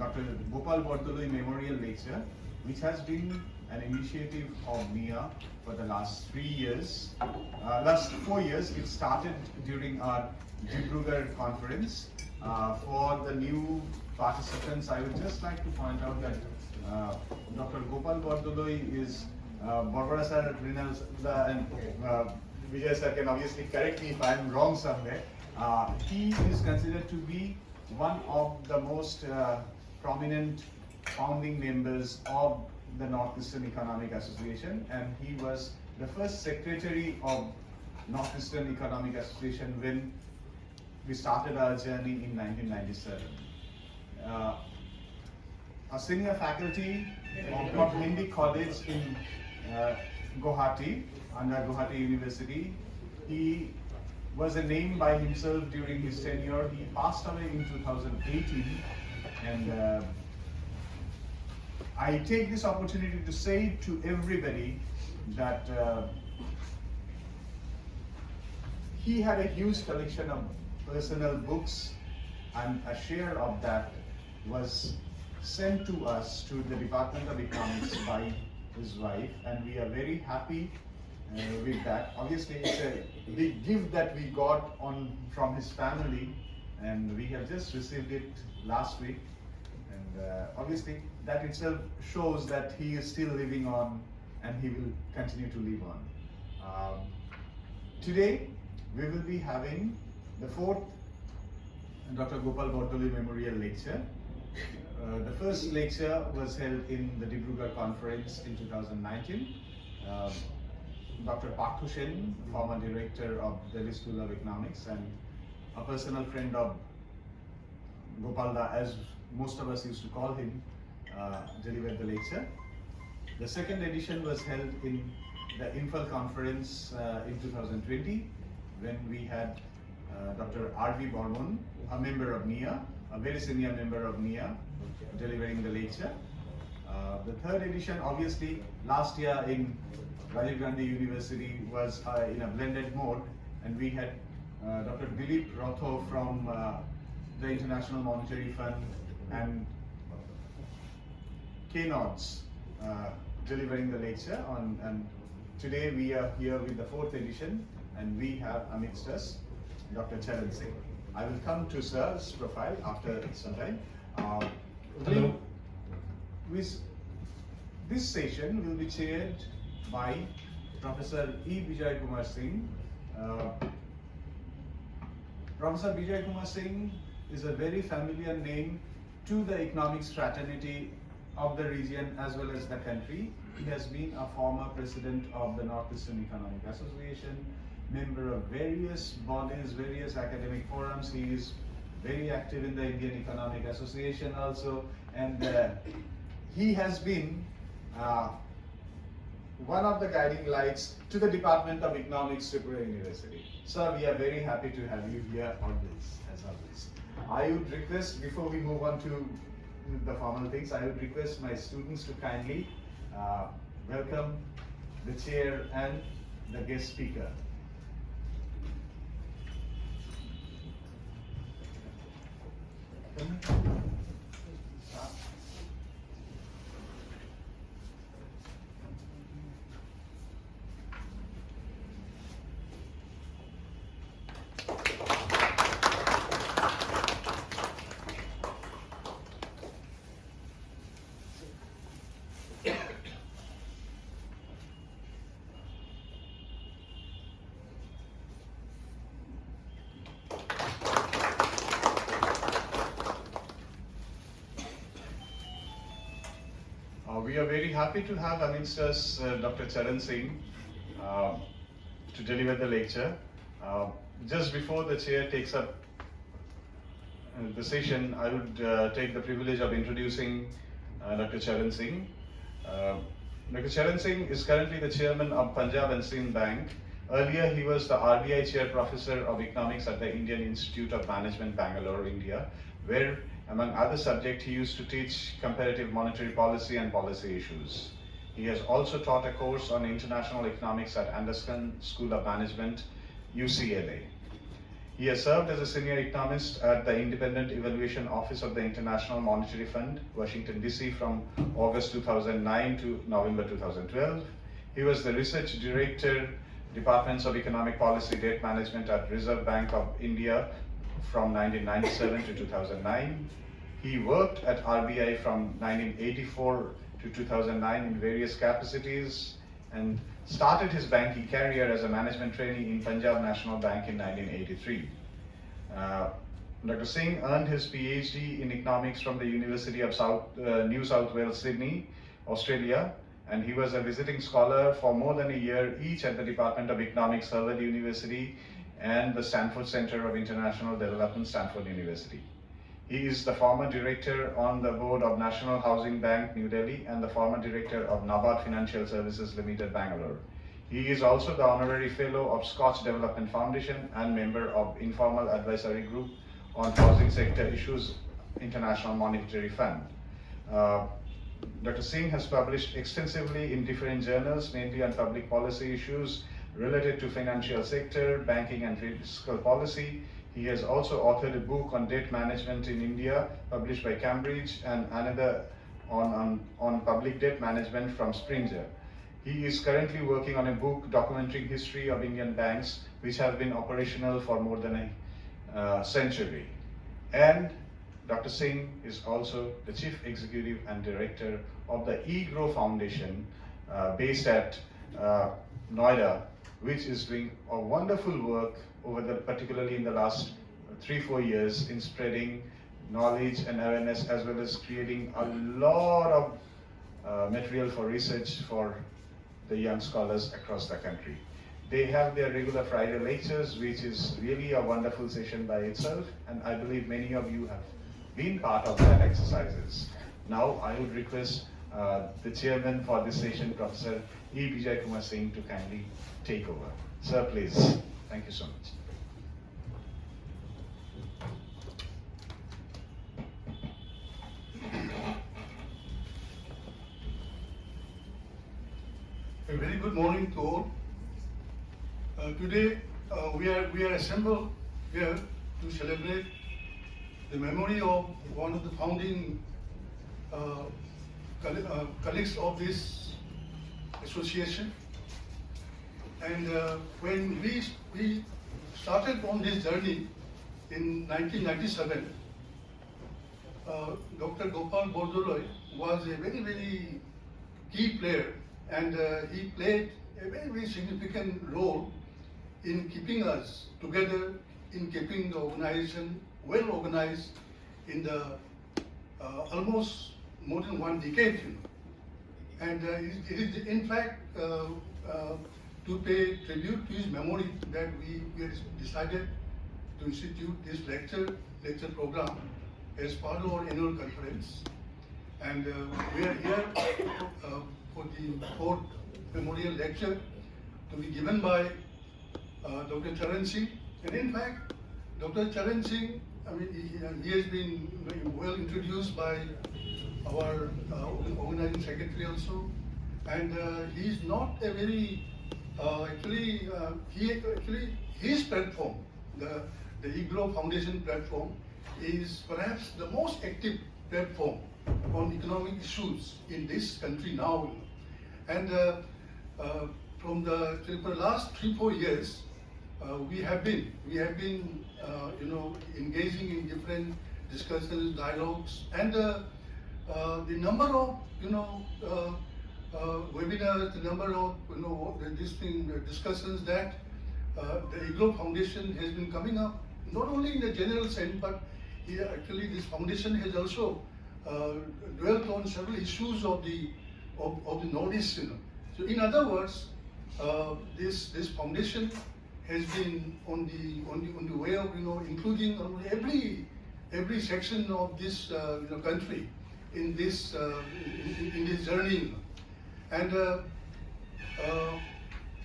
Dr. Gopal Bordoloi Memorial Lecture, which has been an initiative of NIA for the last 3 years. Last 4 years, it started during our Tripura conference. For the new participants, I would just like to point out that Dr. Gopal Bordoloi is Barbara sir, Rinal, and Vijay sir can obviously correct me if I am wrong somewhere. He is considered to be one of the most prominent founding members of the Northeastern Economic Association, and he was the first secretary of Northeastern Economic Association when we started our journey in 1997. A senior faculty of Hindi College in Guwahati, under Guwahati University. He was a name by himself during his tenure. He passed away in 2018, and I take this opportunity to say to everybody that he had a huge collection of personal books, and a share of that was sent to us, to the Department of Economics, by his wife, and we are very happy with that. Obviously, it's a big gift that we got from his family, and we have just received it last week. And obviously, that itself shows that he is still living on, and he will continue to live on. Today, we will be having the 4th Dr. Gopal Bordoloi Memorial Lecture. The first lecture was held in the Tripura conference in 2019. Dr. Parthu Sen, former director of Delhi School of Economics and a personal friend of Gopalda, as most of us used to call him, delivered the lecture. The second edition was held in the IMF conference in 2020, when we had Dr. R.V. Burman, a member of NIA, a very senior member of NIA, delivering the lecture. The third edition, obviously, last year in Rajiv Gandhi University was in a blended mode, and we had Dr. Dilip Rotho from the International Monetary Fund and K-Nods delivering the lecture on. And today we are here with the 4th edition, and we have amidst us Dr. Charan Singh. I will come to Sir's profile after some time. Hello. This session will be chaired by Professor E. Vijay Kumar Singh. Professor Vijay Kumar Singh is a very familiar name to the economics fraternity of the region as well as the country. He has been a former president of the Northeastern Economic Association, member of various bodies, various academic forums. He is very active in the Indian Economic Association also, and he has been one of the guiding lights to the Department of Economics, Tripura University. Sir, we are very happy to have you here on this, as always. I would request, before we move on to the formal things, I would request my students to kindly welcome the chair and the guest speaker. We are very happy to have amidst us Dr. Charan Singh to deliver the lecture. Just before the chair takes up the session, I would take the privilege of introducing Dr. Charan Singh. Dr. Charan Singh is currently the chairman of Punjab and Sindh Bank. Earlier, he was the RBI Chair Professor of Economics at the Indian Institute of Management, Bangalore, India, where, among other subjects, he used to teach comparative monetary policy and policy issues. He has also taught a course on international economics at Anderson School of Management, UCLA. He has served as a senior economist at the Independent Evaluation Office of the International Monetary Fund, Washington, D.C. from August 2009 to November 2012. He was the Research Director, Departments of Economic Policy Debt Management at Reserve Bank of India from 1997 to 2009. He worked at RBI from 1984 to 2009 in various capacities and started his banking career as a management trainee in Punjab National Bank in 1983. Dr. Singh earned his PhD in economics from the University of New South Wales, Sydney, Australia, and he was a visiting scholar for more than a year each at the Department of Economics, Harvard University, and the Stanford Center of International Development, Stanford University. He is the former director on the board of National Housing Bank, New Delhi, and the former director of NABARD Financial Services Limited, Bangalore. He is also the honorary fellow of Scotch Development Foundation and member of Informal Advisory Group on Housing Sector Issues, International Monetary Fund. Dr. Singh has published extensively in different journals, mainly on public policy issues related to financial sector, banking and fiscal policy. He has also authored a book on debt management in India, published by Cambridge, and another on public debt management from Springer. He is currently working on a book documenting history of Indian banks, which have been operational for more than a century. And Dr. Singh is also the Chief Executive and Director of the Iglow Foundation, based at Noida, which is doing a wonderful work particularly in the last 3-4 years in spreading knowledge and awareness, as well as creating a lot of material for research for the young scholars across the country. They have their regular Friday lectures, which is really a wonderful session by itself, and I believe many of you have been part of that exercises. Now I would request the chairman for this session, Professor E. Vijay Kumar Singh, to kindly take over. Sir, please. Thank you so much. A very good morning to all. Today we are assembled here to celebrate the memory of one of the founding colleagues of this association. And when we started on this journey in 1997, Dr. Gopal Bordoloi was a very, very key player, and he played a very, very significant role in keeping us together, in keeping the organization well organized in the almost more than 1 decade. And it is in fact to pay tribute to his memory that we decided to institute this lecture program as part of our annual conference. And we are here for the 4th memorial lecture to be given by Dr. Charan Singh. And in fact, Dr. Charan Singh, he has been very well introduced by our organizing secretary also. And he is not a very, his platform, the Iglow Foundation platform, is perhaps the most active platform on economic issues in this country now. And from the last 3-4 years, we have been engaging in different discussions, dialogues, and the number of webinars, the number of discussions that the Iglow Foundation has been coming up, not only in the general sense, but actually this foundation has also dwelt on several issues of the Northeast. So in other words, this foundation has been on the way of including every section of this country in this journey. And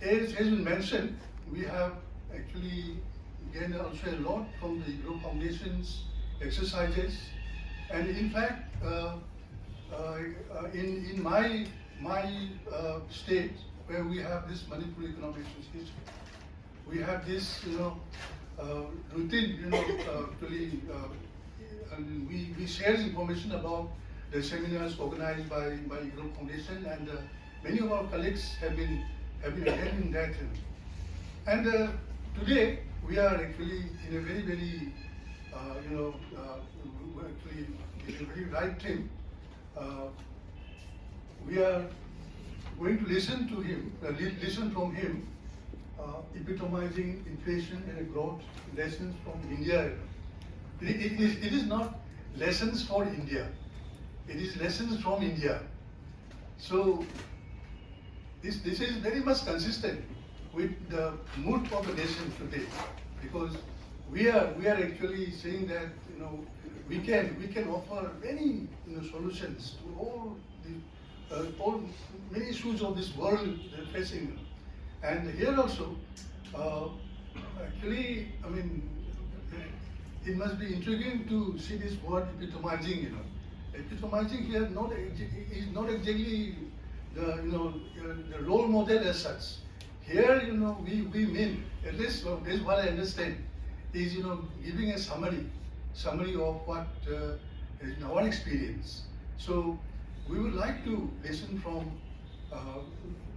as has been mentioned, we have actually gained also a lot from the Iglow Foundation's exercises. And in fact, in my state, where we have this Manipur Economic Association, we have this routine, actually, and we share information about the seminars organized by Iglow Foundation, and many of our colleagues have been attending that. And today we are actually in a very, very, we're actually in a very right thing. We are going to listen to him, listen from him, epitomizing inflation and growth lessons from India. It is not lessons for India. It is lessons from India. So this is very much consistent with the mood of the nation today, because we are actually saying that we can offer many solutions to all many issues of this world they're facing. And here also, actually, I mean, it must be intriguing to see this word epitomizing. Epitomizing here is not exactly the role model as such. Here, we mean, at least this is what I understand, is giving a summary of what is in our experience. So we would like to listen from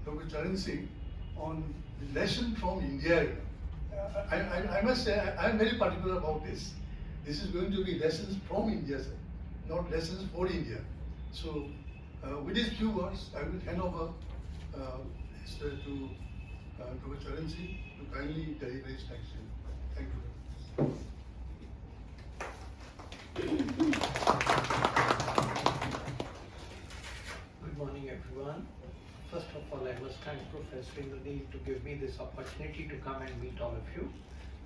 Dr. Charan Singh on the lesson from India. I must say, I am very particular about this. This is going to be lessons from India, sir, not lessons for India. So, with these few words, I will hand over to Dr. Charan Singh to kindly deliver his lecture. Thank you. Good morning, everyone. First of all, I must thank Professor Indradeep to give me this opportunity to come and meet all of you.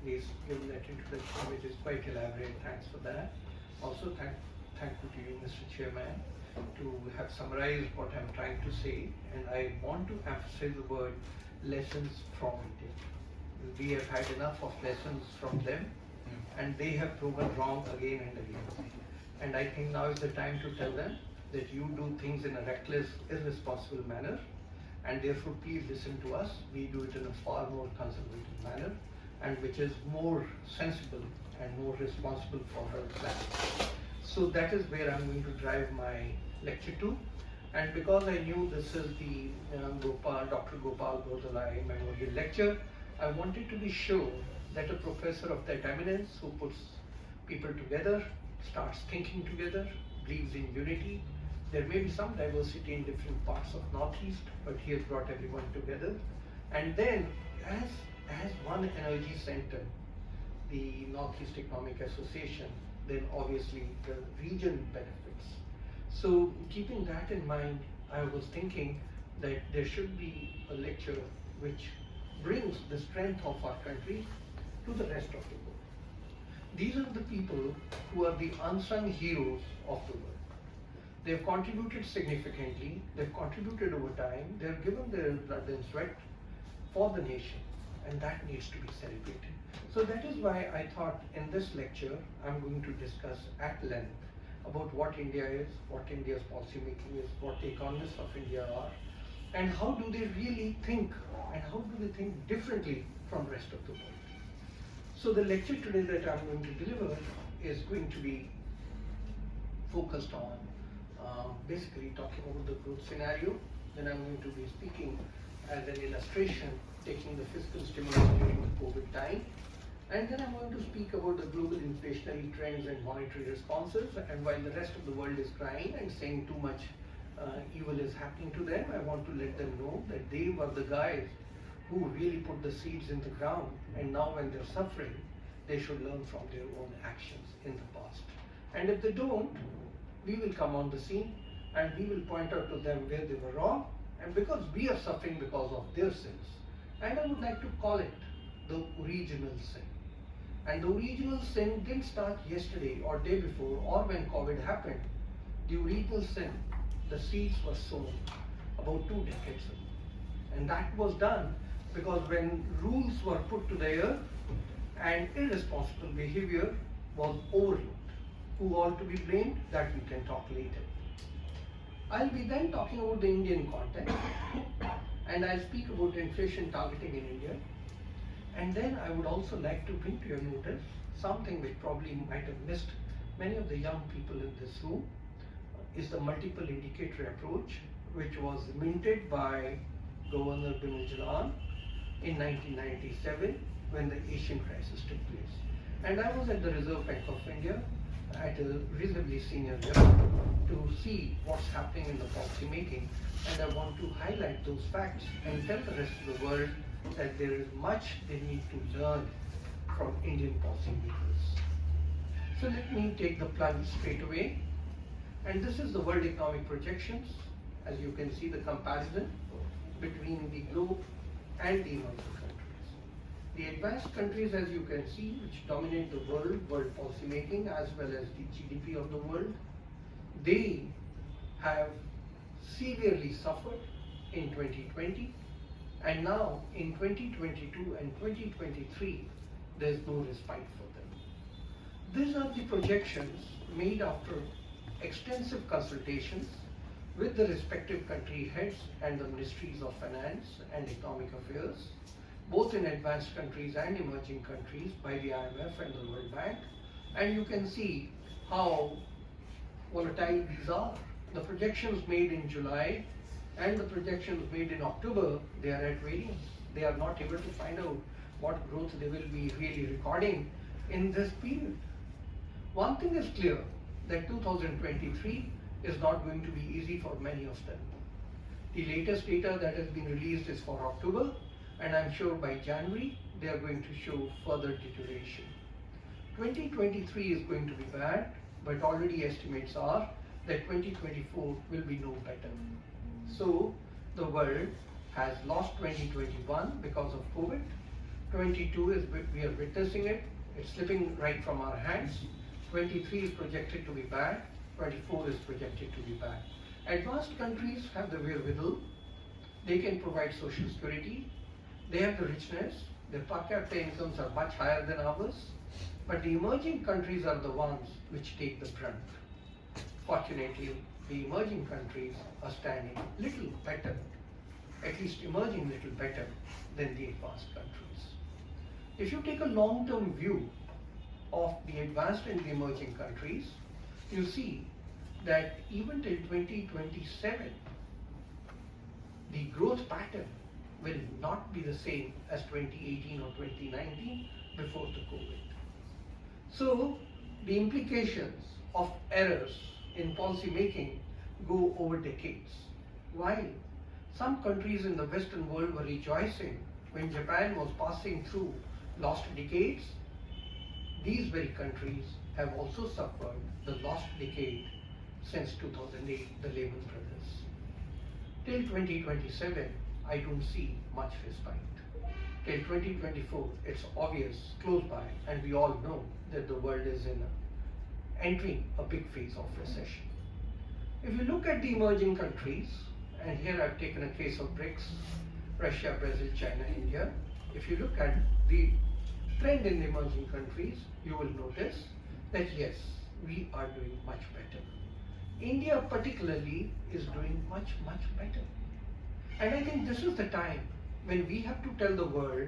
He's given that introduction, which is quite elaborate. Thanks for that. Also, thankful to you, Mr. Chairman, to have summarized what I'm trying to say. And I want to emphasize the word lessons from India. We have had enough of lessons from them, and they have proven wrong again and again. And I think now is the time to tell them that you do things in a reckless, irresponsible manner, and therefore please listen to us. We do it in a far more conservative manner, and which is more sensible and more responsible for our planet. So that is where I'm going to drive my lecture to. And because I knew this is the Dr. Gopal Bordoloi Memorial Lecture, I wanted to be sure that a professor of that eminence who puts people together, starts thinking together, believes in unity. There may be some diversity in different parts of Northeast, but he has brought everyone together. And then, as one energy center, the Northeast Economic Association, then obviously the region benefits. So keeping that in mind, I was thinking that there should be a lecture which brings the strength of our country to the rest of the world. These are the people who are the unsung heroes of the world. They've contributed significantly, they've contributed over time, they've given their blood and sweat for the nation, and that needs to be celebrated. So that is why I thought in this lecture, I'm going to discuss at length about what India is, what India's policy making is, what the economists of India are, and how do they really think, and how do they think differently from the rest of the world. So the lecture today that I'm going to deliver is going to be focused on basically talking about the growth scenario. Then I'm going to be speaking as an illustration, taking the fiscal stimulus during the COVID time. And then I'm going to speak about the global inflationary trends and monetary responses. And while the rest of the world is crying and saying too much evil is happening to them, I want to let them know that they were the guys who really put the seeds in the ground. And now when they're suffering, they should learn from their own actions in the past. And if they don't, we will come on the scene and we will point out to them where they were wrong, and because we are suffering because of their sins. And I would like to call it the original sin. And the original sin didn't start yesterday or day before or when COVID happened. The original sin, the seeds were sown about 2 decades ago. And that was done because when rules were put to the earth and irresponsible behavior was overlooked. Who all to be blamed? That we can talk later. I'll be then talking about the Indian context, and I'll speak about inflation targeting in India. And then I would also like to bring to your notice something which probably might have missed many of the young people in this room, is the multiple indicator approach, which was minted by Governor Bimal Jalan in 1997 when the Asian crisis took place. And I was at the Reserve Bank of India at a reasonably senior level to see what's happening in the policy making, and I want to highlight those facts and tell the rest of the world that there is much they need to learn from Indian policymakers. So let me take the plunge straight away. And this is the world economic projections. As you can see, the comparison between the globe and the emerging countries. The advanced countries, as you can see, which dominate the world policy making as well as the GDP of the world, they have severely suffered in 2020, and now in 2022 and 2023, there's no respite for them. These are the projections made after extensive consultations with the respective country heads and the ministries of finance and economic affairs, both in advanced countries and emerging countries, by the IMF and the World Bank. And you can see how volatile these are. The projections made in July and the projections made in October, they are at variance. They are not able to find out what growth they will be really recording in this period. One thing is clear, that 2023 is not going to be easy for many of them. The latest data that has been released is for October, and I'm sure by January they are going to show further deterioration. 2023 is going to be bad, but already estimates are that 2024 will be no better. So the world has lost 2021 because of COVID. 22 is, we are witnessing it, it's slipping right from our hands. 23 is projected to be bad, 24 is projected to be bad. Advanced countries have the wherewithal, they can provide social security, they have the richness, their per capita incomes are much higher than ours, but the emerging countries are the ones which take the brunt. Fortunately, the emerging countries are standing little better, at least emerging little better than the advanced countries. If you take a long-term view of the advanced and the emerging countries, you see that even till 2027, the growth pattern will not be the same as 2018 or 2019 before the COVID. So the implications of errors in policy making go over decades. While some countries in the Western world were rejoicing when Japan was passing through lost decades, these very countries have also suffered the lost decade since 2008, the Lehman Brothers. Till 2027, I don't see much respite. Till 2024, it's obvious, close by, and we all know that the world is entering a big phase of recession. If you look at the emerging countries, and here I've taken a case of BRICS, Russia, Brazil, China, India. If you look at the trend in the emerging countries, you will notice that yes, we are doing much better. India particularly is doing much, much better. And I think this is the time when we have to tell the world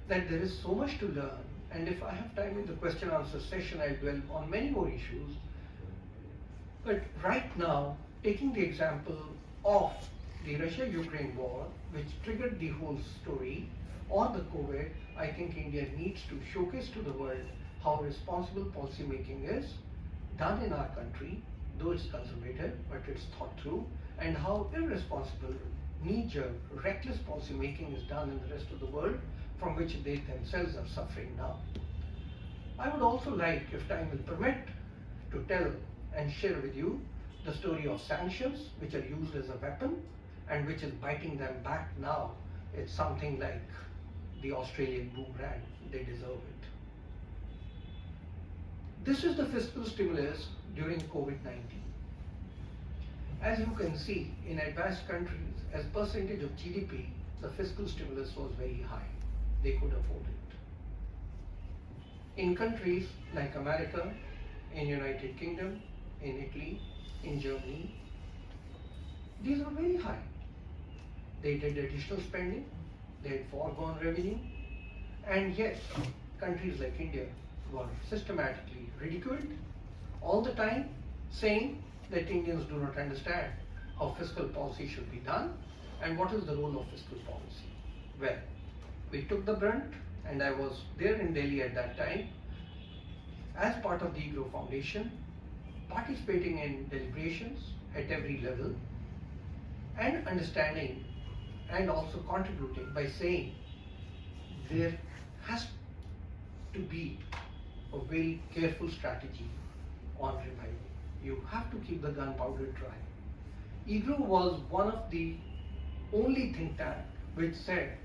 that there is so much to learn, and if I have time in the question answer session, I'll dwell on many more issues. But right now, taking the example of the Russia-Ukraine war, which triggered the whole story, or the COVID, I think India needs to showcase to the world how responsible policy making is done in our country, though it's conservative, but it's thought through, and how irresponsible, knee-jerk, reckless policy making is done in the rest of the world, from which they themselves are suffering now. I would also like, if time will permit, to tell and share with you the story of sanctions, which are used as a weapon and which is biting them back now. It's something like the Australian boomerang, they deserve it. This is the fiscal stimulus during COVID-19. As you can see, in advanced countries, as percentage of GDP, the fiscal stimulus was very high. They could afford it. In countries like America, in United Kingdom, in Italy, in Germany, these were very high. They did additional spending, they had foregone revenue, And yes, countries like India were systematically ridiculed all the time, saying that Indians do not understand how fiscal policy should be done and what is the role of fiscal policy. Well, we took the brunt, and I was there in Delhi at that time as part of the Iglow Foundation, participating in deliberations at every level and understanding and also contributing by saying there has to be a very careful strategy on revival. You have to keep the gunpowder dry. Iglow was one of the only think tank which said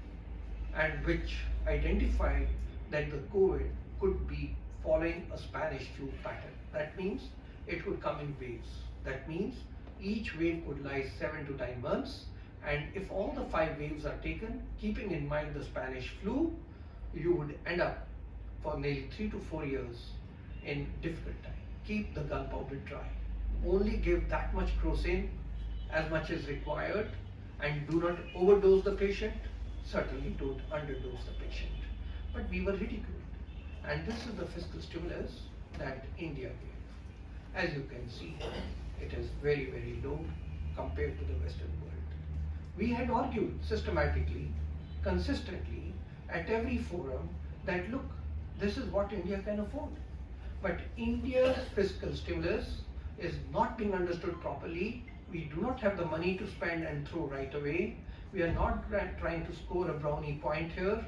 and which identified that the COVID could be following a Spanish flu pattern. That means it would come in waves. That means each wave could last 7 to 9 months, and if all the 5 waves are taken, keeping in mind the Spanish flu, you would end up for nearly 3 to 4 years in difficult time. Keep the gunpowder dry. Only give that much crocin as much as required, and do not overdose the patient. Certainly don't underdose the patient. But we were ridiculed, and this is the fiscal stimulus that India gave. As you can see, it is very, very low compared to the Western world. We had argued systematically, consistently, at every forum that look, this is what India can afford. But India's fiscal stimulus is not being understood properly. We do not have the money to spend and throw right away. We are not trying to score a brownie point here.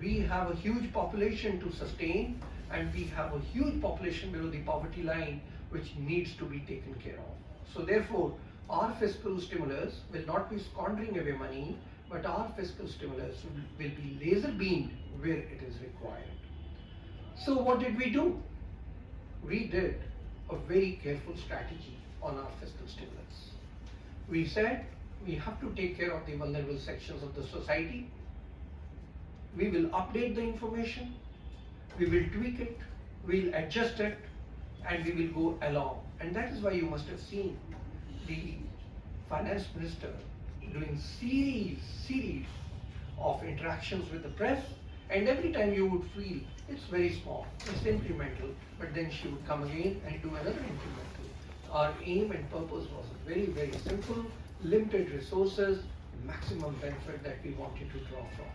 We have a huge population to sustain, and we have a huge population below the poverty line which needs to be taken care of. So therefore, our fiscal stimulus will not be squandering away money, but our fiscal stimulus will be laser beamed where it is required. So what did we do? We did a very careful strategy on our fiscal stimulus. We said we have to take care of the vulnerable sections of the society. We will update the information, we will tweak it, we'll adjust it, and we will go along. And that is why you must have seen the finance minister doing series of interactions with the press, and every time you would feel it's very small, it's incremental, but then she would come again and do another incremental. Our aim and purpose was very, very simple: limited resources, maximum benefit that we wanted to draw from.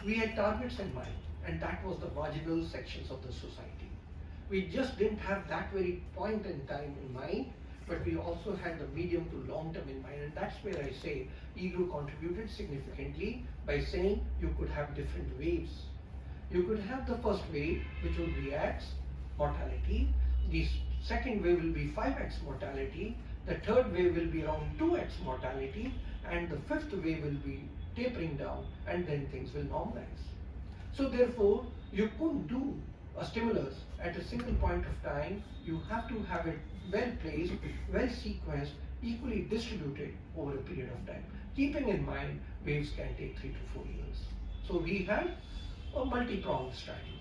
We had targets in mind, and that was the marginal sections of the society. We just didn't have that very point in time in mind, but we also had the medium to long term in mind, and that's where I say Iglow contributed significantly by saying you could have different waves. You could have the first wave, which will be X mortality, the second wave will be 5x mortality, the third wave will be around 2x mortality, and the fifth wave will be tapering down, and then things will normalize. So therefore, you couldn't do a stimulus at a single point of time. You have to have it well placed, well sequenced, equally distributed over a period of time, keeping in mind waves can take 3 to 4 years. So we had a multi-pronged strategy.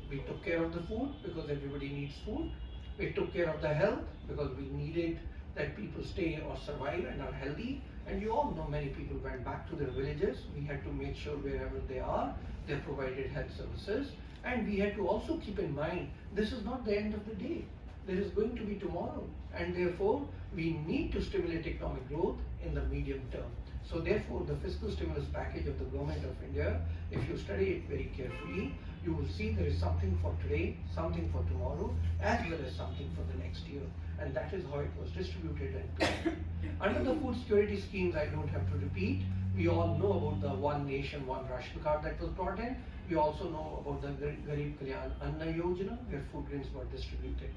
We took care of the food because everybody needs food. We took care of the health because we needed that people stay or survive and are healthy. And you all know many people went back to their villages. We had to make sure wherever they are, they provided health services. And we had to also keep in mind, this is not the end of the day. There is going to be tomorrow. And therefore, we need to stimulate economic growth in the medium term. So therefore, the fiscal stimulus package of the government of India, if you study it very carefully, you will see there is something for today, something for tomorrow, as well as something for the next year. And that is how it was distributed and paid. Under the food security schemes, I don't have to repeat. We all know about the One Nation, One Ration card that was brought in. We also know about the Garib Kalyan Anna Yojana, where food grains were distributed.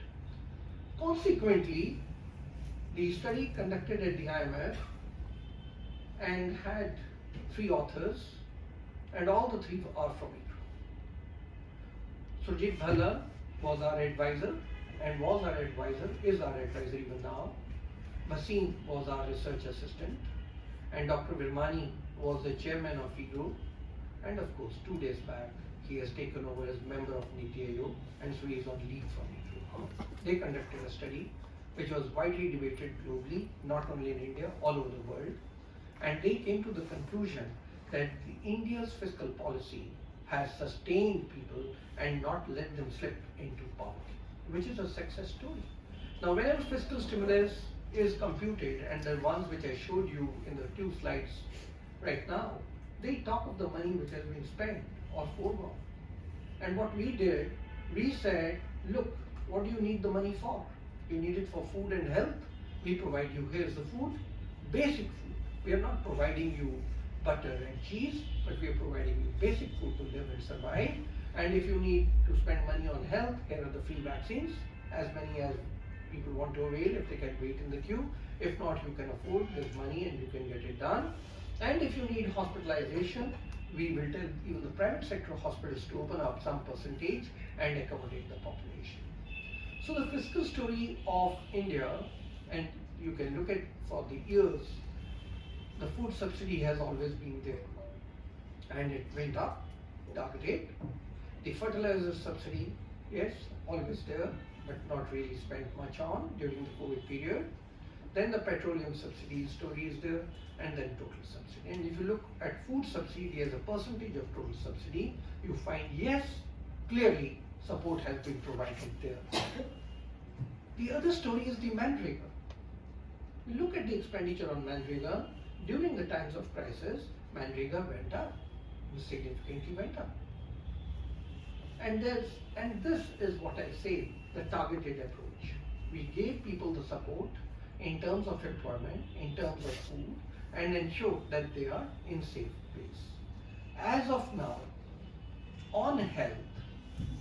Consequently, the study conducted at the IMF and had 3 authors, and all the 3 are from Iglow. Surjit Bhalla was our advisor, and was our advisor, is our advisor even now. Basim was our research assistant, and Dr. Virmani was the chairman of Iglow, and of course 2 days back he has taken over as member of Niti Aayog, and so he is on leave from Iglow. They conducted a study which was widely debated globally, not only in India, all over the world, and they came to the conclusion that India's fiscal policy has sustained people and not let them slip into poverty, which is a success story. Now, whenever fiscal stimulus is computed, and the ones which I showed you in the 2 slides right now, they talk of the money which has been spent or foregone. And what we did, we said, look, what do you need the money for? You need it for food and health. We provide you, here's the food, basic food. We are not providing you butter and cheese, but we are providing you basic food to live and survive. And if you need to spend money on health, here are the free vaccines, as many as people want to avail if they can wait in the queue. If not, you can afford, there's money and you can get it done. And if you need hospitalization, we will tell even the private sector hospitals to open up some percentage and accommodate the population. So the fiscal story of India, and you can look at for the years, the food subsidy has always been there. And it went up, targeted. The fertilizer subsidy, yes, always there, but not really spent much on during the COVID period. Then the petroleum subsidy story is there, and then total subsidy. And if you look at food subsidy as a percentage of total subsidy, you find, yes, clearly support has been provided there. The other story is the Manrega. You look at the expenditure on Manrega, during the times of crisis, Manrega went up, significantly went up. And this is what I say, the targeted approach. We gave people the support in terms of employment, in terms of food, and ensure that they are in safe place. As of now, on health,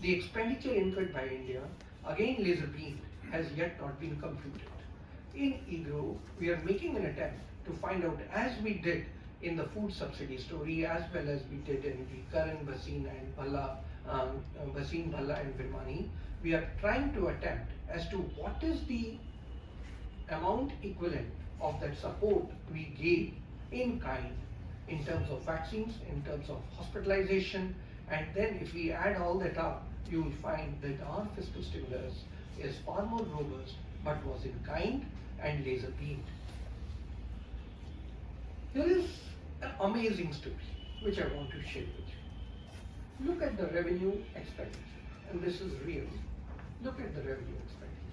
the expenditure incurred by India, again laser beamed, has yet not been computed. In Iglow, we are making an attempt to find out, as we did in the food subsidy story, as well as we did in the Charan, Basin and Bhalla, Basin, Bhalla and Virmani, we are trying to attempt as to what is the amount equivalent of that support we gave in kind, in terms of vaccines, in terms of hospitalization, and then if we add all that up, you will find that our fiscal stimulus is far more robust, but was in kind and laser beamed. There is an amazing story which I want to share with you. Look at the revenue expenditure, and this is real. Look at the revenue expenditure.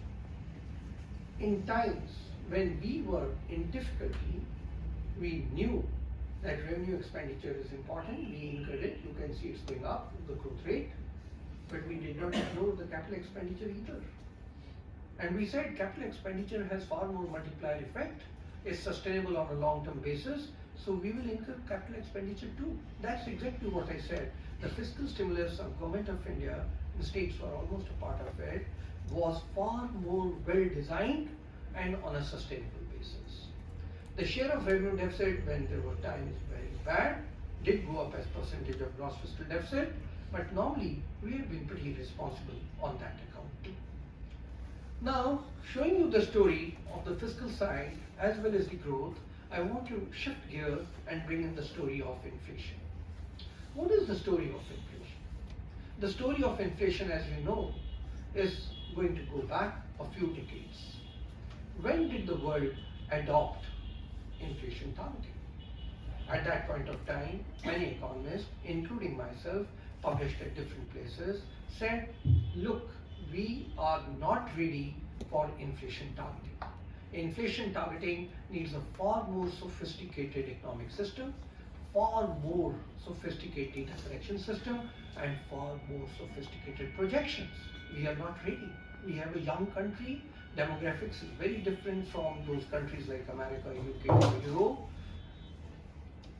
In times when we were in difficulty, we knew that revenue expenditure is important. We incurred it. You can see it's going up, the growth rate, but we did not ignore the capital expenditure either. And we said capital expenditure has far more multiplier effect, is sustainable on a long-term basis, so we will incur capital expenditure too. That's exactly what I said. The fiscal stimulus of Government of India, the states were almost a part of it, was far more well designed and on a sustainable basis. The share of revenue deficit, when there were times very bad, did go up as percentage of gross fiscal deficit, but normally we have been pretty responsible on that account too. Now, showing you the story of the fiscal side as well as the growth, I want to shift gear and bring in the story of inflation. What is the story of inflation? The story of inflation, as you know, is going to go back a few decades. When did the world adopt inflation targeting? At that point of time, many economists, including myself, published at different places, said, look, we are not ready for inflation targeting. Inflation targeting needs a far more sophisticated economic system, far more sophisticated data collection system, and far more sophisticated projections. We are not ready. We have a young country. Demographics is very different from those countries like America, UK, or Europe.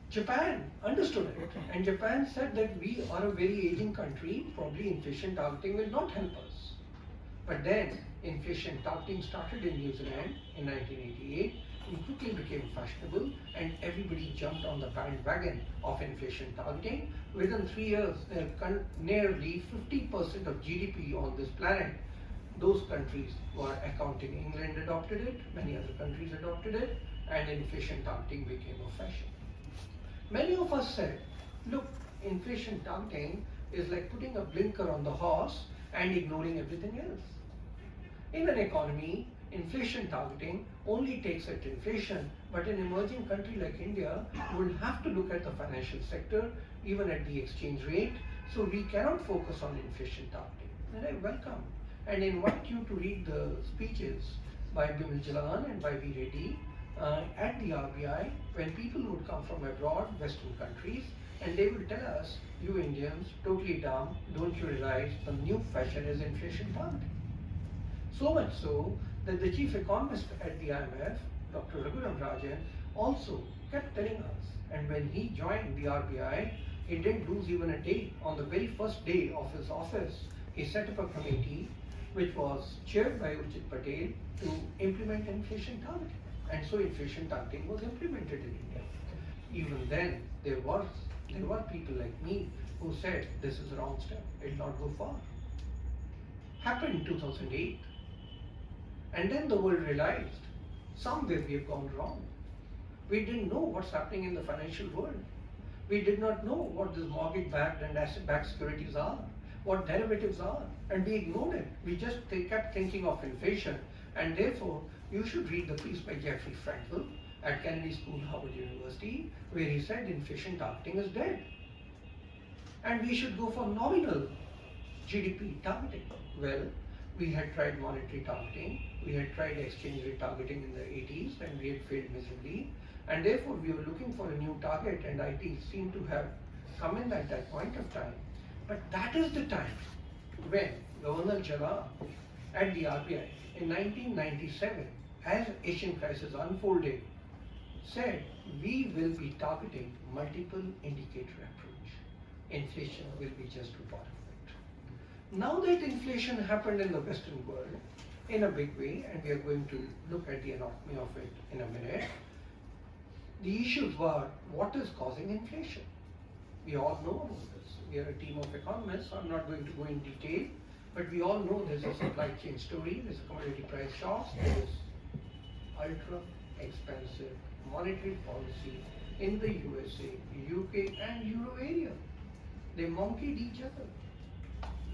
Japan understood it, and Japan said that we are a very aging country, probably inflation targeting will not help us. But then inflation targeting started in New Zealand in 1988 and quickly became fashionable, and everybody jumped on the bandwagon of inflation targeting. Within 3 years, nearly 50% of GDP on this planet, those countries were accounting. England adopted it, many other countries adopted it, and inflation targeting became a fashion. Many of us said, look, inflation targeting is like putting a blinker on the horse and ignoring everything else. In an economy, inflation targeting only takes at inflation, but in an emerging country like India, you will have to look at the financial sector, even at the exchange rate, So we cannot focus on inflation targeting. And I welcome and invite you to read the speeches by Bimal Jalan and by V. Reddy at the RBI when people would come from abroad, Western countries, and they will tell us, you Indians, totally dumb, don't you realize the new fashion is inflation targeting? So much so that the chief economist at the IMF, Dr. Raghuram Rajan, also kept telling us, and when he joined the RBI, he didn't lose even a day. On the very first day of his office, he set up a committee which was chaired by Urjit Patel to implement inflation targeting. And so inflation targeting was implemented in India. Even then, there were people like me who said this is a wrong step, it will not go far. Happened in 2008. And then the world realized somewhere we have gone wrong. We didn't know what's happening in the financial world. We did not know what these mortgage-backed and asset-backed securities are, what derivatives are, and we ignored it. We just kept thinking of inflation, and therefore you should read the piece by Jeffrey Frankel at Kennedy School, Harvard University, where he said inflation targeting is dead. And we should go for nominal GDP targeting. Well, we had tried monetary targeting, we had tried exchange rate targeting in the 80s, and we had failed miserably. And therefore, we were looking for a new target, and IT seemed to have come in at that point of time. But that is the time when Governor Charan at the RBI in 1997, as Asian crisis unfolded, said we will be targeting multiple indicator approach. Inflation will be just a part of it. Now that inflation happened in the Western world in a big way, and we are going to look at the anatomy of it in a minute, the issues were what is causing inflation. We all know about this. We are a team of economists, so I'm not going to go in detail, but we all know there's a supply chain story, there's a commodity price shocks, there's ultra expensive monetary policy in the USA, UK and Euro area. They monkeyed each other.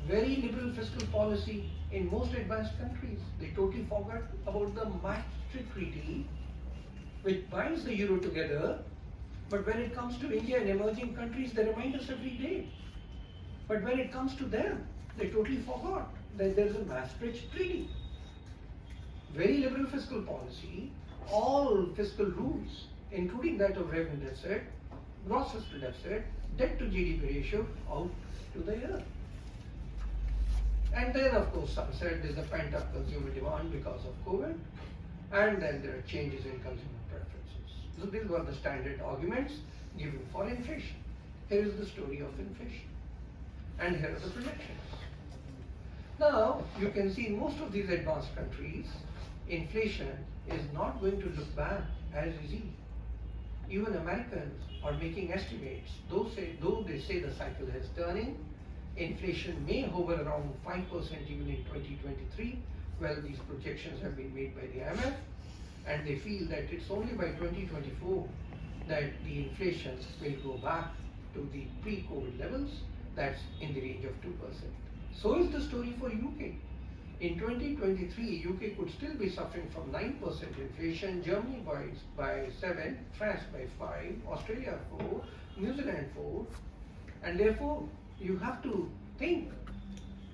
Very liberal fiscal policy in most advanced countries. They totally forgot about the Maastricht Treaty, which binds the euro together, but when it comes to India and emerging countries, they remind us every day. But when it comes to them, they totally forgot that there is a Maastricht Treaty. Very liberal fiscal policy, all fiscal rules, including that of revenue deficit, gross fiscal deficit, debt to GDP ratio, out to the earth. And then, of course, some said there's a pent-up consumer demand because of COVID, and then there are changes in consumer preferences. So these were the standard arguments given for inflation. Here is the story of inflation, and here are the projections. Now, you can see in most of these advanced countries, inflation is not going to look bad as easy. Even Americans are making estimates, though they say the cycle is turning. Inflation may hover around 5% even in 2023. Well, these projections have been made by the IMF, and they feel that it's only by 2024 that the inflation will go back to the pre-COVID levels, that's in the range of 2%. So is the story for UK. In 2023, UK could still be suffering from 9% inflation, Germany by 7, France by 5, Australia 4, New Zealand 4, and therefore you have to think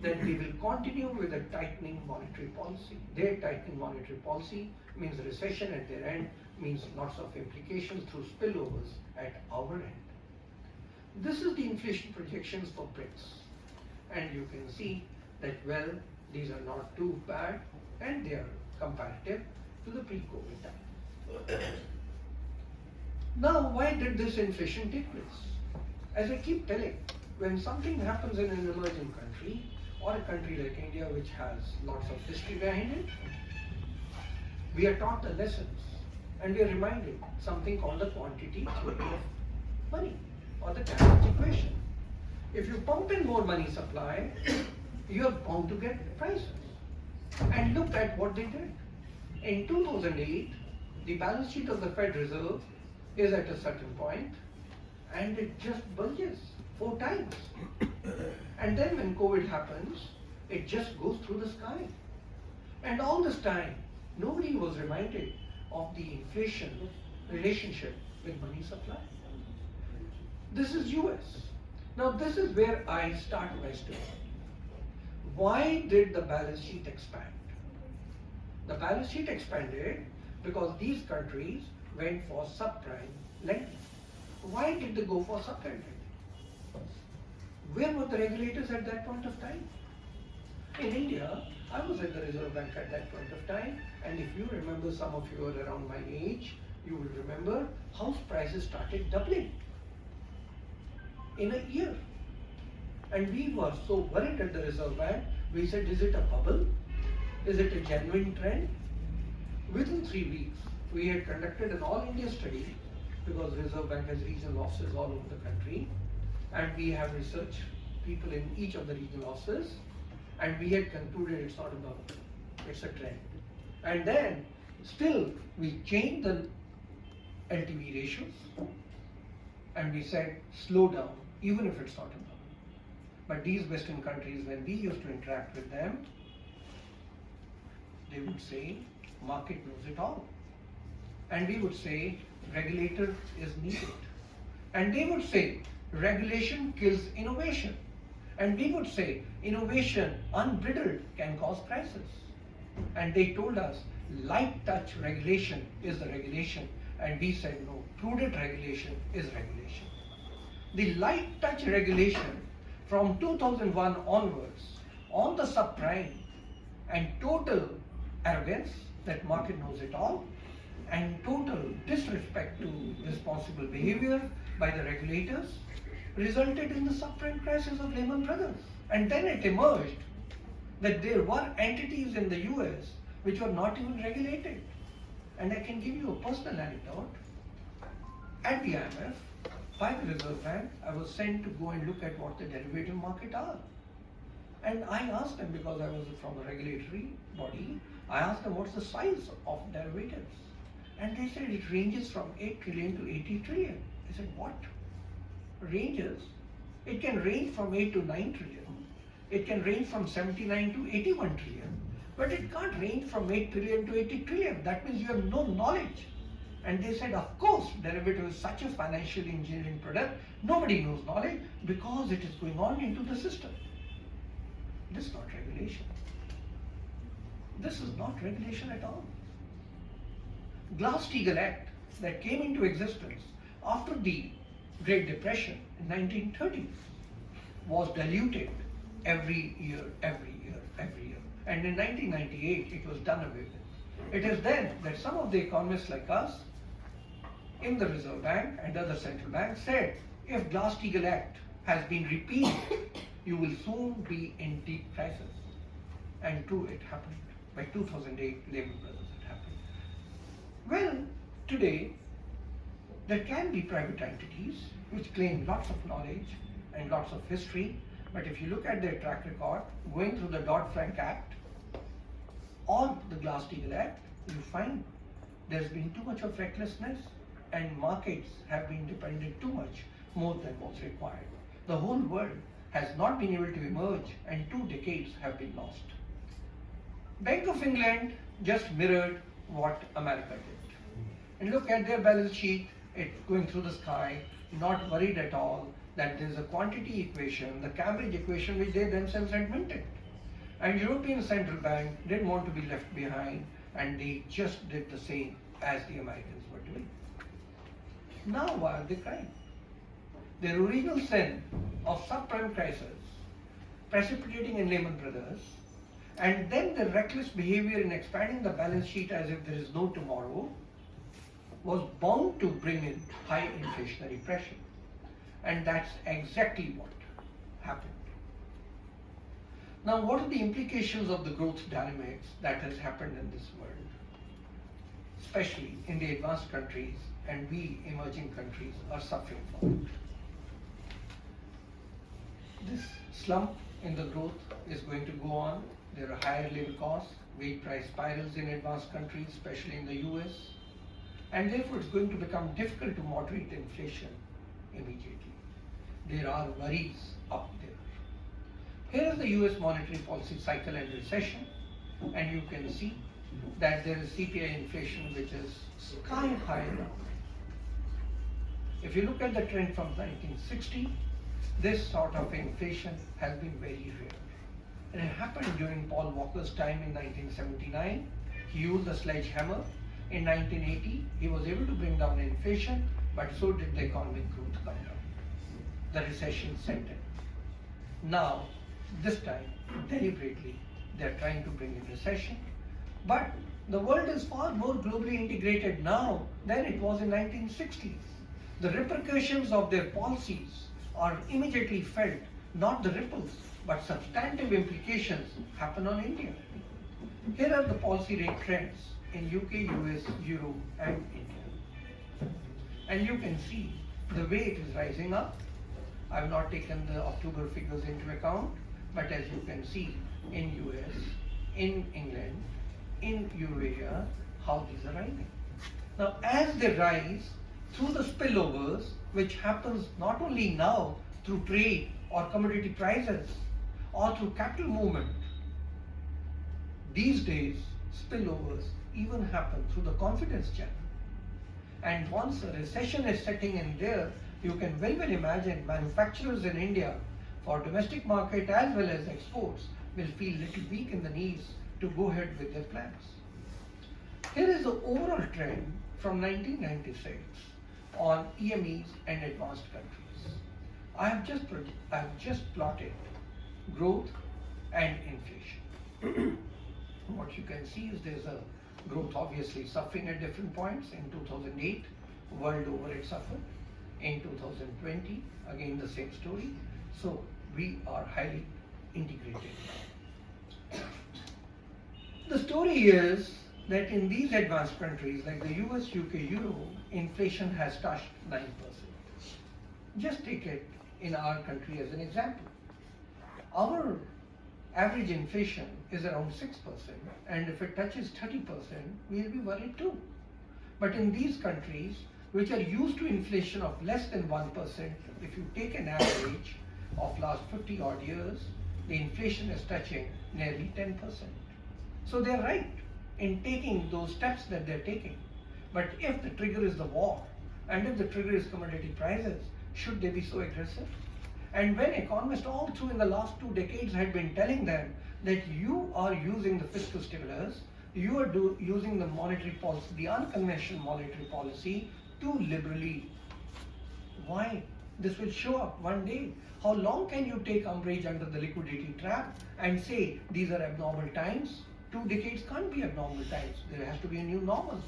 that they will continue with a tightening monetary policy. Their tightening monetary policy means recession at their end, means lots of implications through spillovers at our end. This is the inflation projections for BRICS, and you can see that, well, these are not too bad, and they are comparative to the pre-COVID time. Now, why did this inflation take place? As I keep telling, when something happens in an emerging country, or a country like India which has lots of history behind it, we are taught the lessons, and we are reminded something called the quantity theory of money, or the Cambridge equation. If you pump in more money supply, you are bound to get prices. And look at what they did. In 2008, the balance sheet of the Fed Reserve is at a certain point, and it just bulges 4 times. And then when COVID happens, it just goes through the sky. And all this time, nobody was reminded of the inflation relationship with money supply. This is US. Now this is where I start my story. Why did the balance sheet expand? The balance sheet expanded because these countries went for subprime lending. Why did they go for subprime lending? Where were the regulators at that point of time? In India, I was at the Reserve Bank at that point of time, and if you remember, some of you are around my age, you will remember house prices started doubling in a year. And we were so worried at the Reserve Bank, we said, is it a bubble? Is it a genuine trend? Within 3 weeks, we had conducted an all-India study, because Reserve Bank has regional offices all over the country, and we have research people in each of the regional offices, and we had concluded it's not a bubble, it's a trend. And then, still, we changed the LTV ratios, and we said, slow down, even if it's not a bubble. But these Western countries, when we used to interact with them, they would say, market knows it all. And we would say, regulator is needed. And they would say, regulation kills innovation. And we would say, innovation unbridled can cause crisis. And they told us, light touch regulation is the regulation. And we said, no, prudent regulation is regulation. The light touch regulation from 2001 onwards on the subprime and total arrogance that market knows it all and total disrespect to responsible behavior by the regulators resulted in the subprime crisis of Lehman Brothers. And then it emerged that there were entities in the US which were not even regulated. And I can give you a personal anecdote. At the IMF, by the Reserve Bank, I was sent to go and look at what the derivative market are. And I asked them, because I was from a regulatory body, I asked them what's the size of derivatives. And they said it ranges from 8 trillion to 80 trillion. I said, what? Ranges? It can range from 8 to 9 trillion. It can range from 79 to 81 trillion. But it can't range from 8 trillion to 80 trillion. That means you have no knowledge. And they said, of course, derivative is such a financial engineering product, nobody knows knowledge because it is going on into the system. This is not regulation. This is not regulation at all. Glass-Steagall Act that came into existence after the Great Depression in 1930 was diluted every year. And in 1998, it was done away with. It is then that some of the economists like us in the Reserve Bank and other central banks said, if Glass-Steagall Act has been repealed, you will soon be in deep crisis. And true, it happened. By 2008, Lehman Brothers had happened. Well, today, there can be private entities which claim lots of knowledge and lots of history, but if you look at their track record, going through the Dodd-Frank Act or the Glass-Steagall Act, you find there's been too much of recklessness and markets have been dependent too much more than what's required. The whole world has not been able to emerge and 2 decades have been lost. Bank of England just mirrored what America did. And look at their balance sheet, it's going through the sky, not worried at all that there's a quantity equation, the Cambridge equation, which they themselves invented. And European Central Bank didn't want to be left behind, and they just did the same as the Americans were doing. Now why are they crying? Their original sin of subprime crisis, precipitating in Lehman Brothers, and then the reckless behavior in expanding the balance sheet as if there is no tomorrow, was bound to bring in high inflationary pressure. And that's exactly what happened. Now, what are the implications of the growth dynamics that has happened in this world, especially in the advanced countries, and we emerging countries are suffering from it? This slump in the growth is going to go on. There are higher labor costs, wage price spirals in advanced countries, especially in the US, and therefore it's going to become difficult to moderate inflation immediately. There are worries up there. Here is the US monetary policy cycle and recession, and you can see that there is CPI inflation which is sky high now. If you look at the trend from 1960 This sort of inflation has been very rare. And it happened during Paul Walker's time in 1979. He used the sledgehammer. In 1980, he was able to bring down inflation, but so did the economic growth come down. The recession set in. Now, this time, deliberately, they're trying to bring in recession. But the world is far more globally integrated now than it was in 1960s. The repercussions of their policies are immediately felt, not the ripples, but substantive implications happen on India. Here are the policy rate trends in UK, US, Euro and India. And you can see the way it is rising up. I have not taken the October figures into account, but as you can see in US, in England, in Euro area, how these are rising. Now as they rise, through the spillovers, which happens not only now through trade or commodity prices or through capital movement, these days spillovers even happen through the confidence channel. And once a recession is setting in there, you can very well imagine manufacturers in India for domestic market as well as exports will feel little weak in the knees to go ahead with their plans. Here is the overall trend from 1996 on EMEs and advanced countries. I have just plotted growth and inflation. What you can see is there's a growth obviously suffering at different points. In 2008, world over it suffered. In 2020, again the same story. So we are highly integrated now. The story is that in these advanced countries like the US, UK, Euro, inflation has touched 9%. Just take it in our country as an example. Our average inflation is around 6%, and if it touches 30%, we'll be worried too. But in these countries, which are used to inflation of less than 1%, if you take an average of last 50 odd years, the inflation is touching nearly 10%. So they're right in taking those steps that they're taking. But if the trigger is the war, and if the trigger is commodity prices, should they be so aggressive? And when economists all through in the last 2 decades had been telling them that you are using the fiscal stimulus, you are using the monetary policy, the unconventional monetary policy too liberally. Why? This will show up one day. How long can you take umbrage under the liquidity trap and say these are abnormal times? 2 decades can't be abnormal times. There has to be a new normal.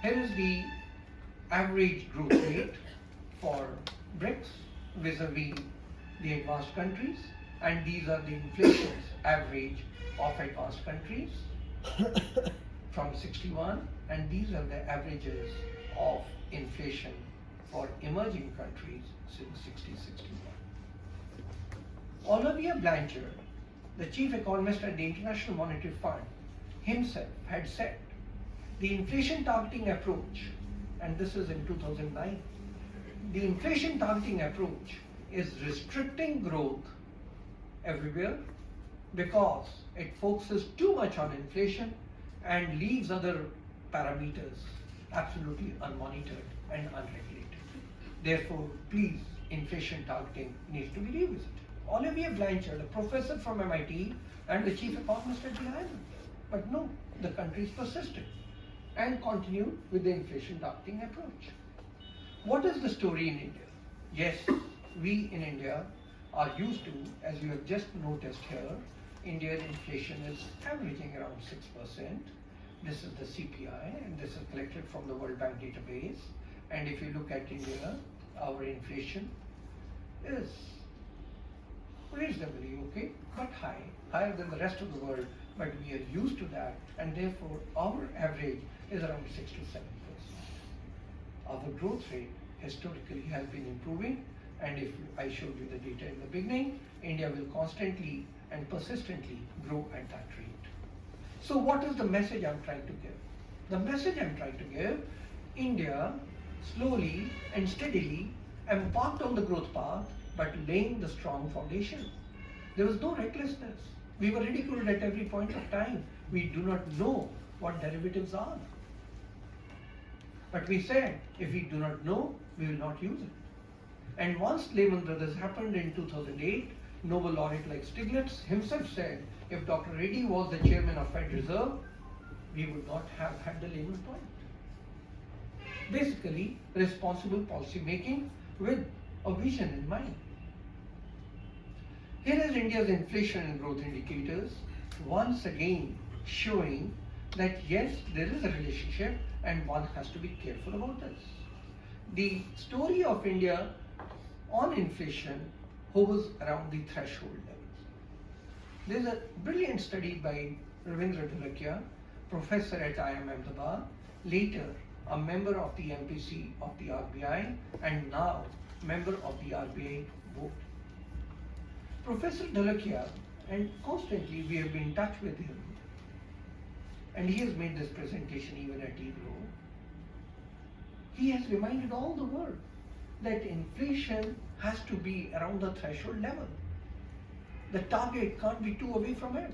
Here is the average growth rate for BRICS vis-a-vis the advanced countries, and these are the inflations average of advanced countries from 61, and these are the averages of inflation for emerging countries since 60-61. Olivier Blanchard, the chief economist at the International Monetary Fund, himself had said the inflation targeting approach, and this is in 2009, the inflation targeting approach is restricting growth everywhere because it focuses too much on inflation and leaves other parameters absolutely unmonitored and unregulated. Therefore, please, inflation targeting needs to be revisited. Olivier Blanchard, a professor from MIT and the chief economist at the IMF. But no, the countries persisted and continued with the inflation targeting approach. What is the story in India? Yes, we in India are used to, as you have just noticed here, Indian inflation is averaging around 6%. This is the CPI, and this is collected from the World Bank database. And if you look at India, our inflation is reasonably okay, but higher than the rest of the world, but we are used to that, and therefore our average is around 6 to 7%. Our growth rate historically has been improving, and if I showed you the data in the beginning, India will constantly and persistently grow at that rate. So what is the message I'm trying to give? The message I'm trying to give, India slowly and steadily embarked on the growth path, but laying the strong foundation. There was no recklessness. We were ridiculed at every point of time. We do not know what derivatives are. But we said, if we do not know, we will not use it. And once Lehman Brothers happened in 2008, Nobel laureate like Stiglitz himself said, if Dr. Reddy was the chairman of Fed Reserve, we would not have had the Lehman point. Basically, responsible policy making with a vision in mind. Here is India's inflation and growth indicators, once again showing that yes, there is a relationship and one has to be careful about this. The story of India on inflation hovers around the threshold levels. There is a brilliant study by Ravindra Dholakia, professor at IIM Ahmedabad, later a member of the MPC of the RBI and now member of the RBI board. Professor Dholakia, and constantly we have been in touch with him, and he has made this presentation even at Iglow. He has reminded all the world that inflation has to be around the threshold level. The target can't be too away from it.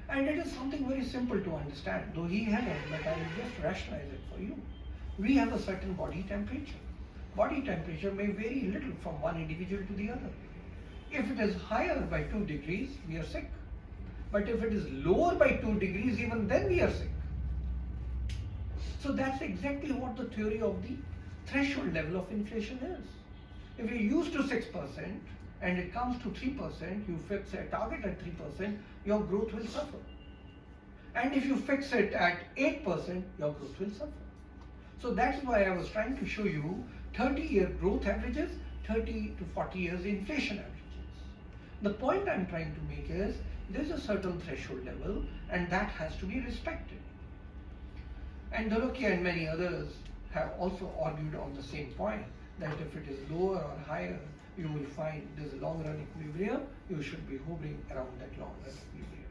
And it is something very simple to understand, though he hasn't, but I will just rationalize it for you. We have a certain body temperature. Body temperature may vary little from one individual to the other. If it is higher by 2 degrees, we are sick. But if it is lower by 2 degrees, even then we are sick. So that's exactly what the theory of the threshold level of inflation is. If you're used to 6% and it comes to 3%, you fix a target at 3%, your growth will suffer. And if you fix it at 8%, your growth will suffer. So that's why I was trying to show you 30-year growth averages, 30 to 40 years inflation averages. The point I'm trying to make is there's a certain threshold level and that has to be respected. And Dholakia and many others have also argued on the same point, that if it is lower or higher, you will find there's a long run equilibrium, you should be hovering around that long run equilibrium.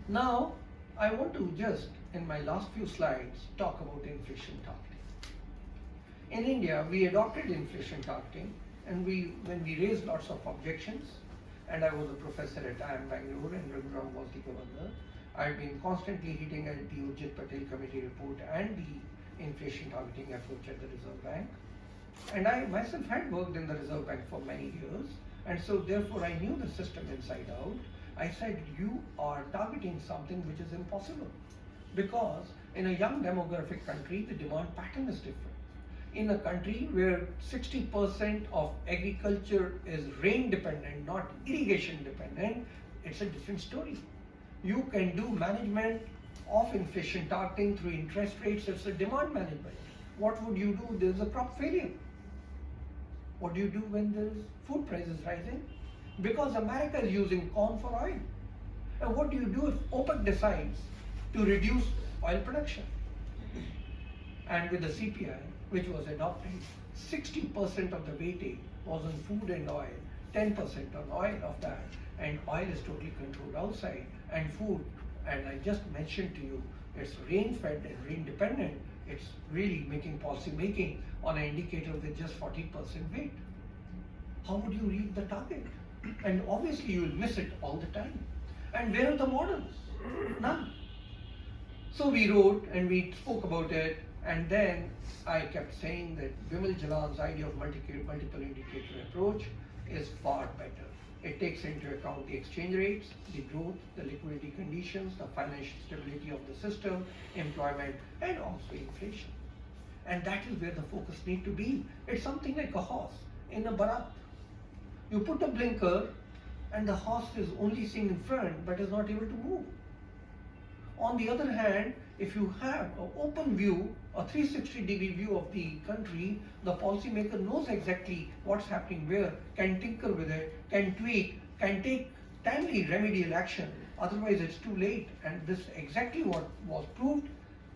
Now, I want to just, in my last few slides, talk about inflation targeting. In India, we adopted inflation targeting, and when we raised lots of objections, and I was a professor at IIM Bangalore and Raghuram was the governor, I've been constantly hitting at the Urjit Patel committee report and the inflation targeting approach at the Reserve Bank. And I myself had worked in the Reserve Bank for many years, and so therefore I knew the system inside out. I said, you are targeting something which is impossible, because in a young demographic country, the demand pattern is different. In a country where 60% of agriculture is rain dependent, not irrigation dependent, it's a different story. You can do management of inflation targeting through interest rates, it's a demand management. What would you do if there's a crop failure? What do you do when there's food prices rising? Because America is using corn for oil. And what do you do if OPEC decides to reduce oil production? And with the CPI, which was adopted, 60% of the weightage was on food and oil, 10% on oil of that, and oil is totally controlled outside, and food, and I just mentioned to you, it's rain-fed and rain-dependent, it's really making policy making on an indicator with just 40% weight. How would you reach the target? And obviously you will miss it all the time. And where are the models? None. So we wrote and we spoke about it, and then I kept saying that Vimal Jalan's idea of multiple indicator approach is far better. It takes into account the exchange rates, the growth, the liquidity conditions, the financial stability of the system, employment, and also inflation. And that is where the focus needs to be. It's something like a horse in a barat. You put a blinker and the horse is only seeing in front but is not able to move. On the other hand, if you have an open view, a 360-degree view of the country, the policymaker knows exactly what's happening where, can tinker with it, can tweak, can take timely remedial action. Otherwise, it's too late. And this is exactly what was proved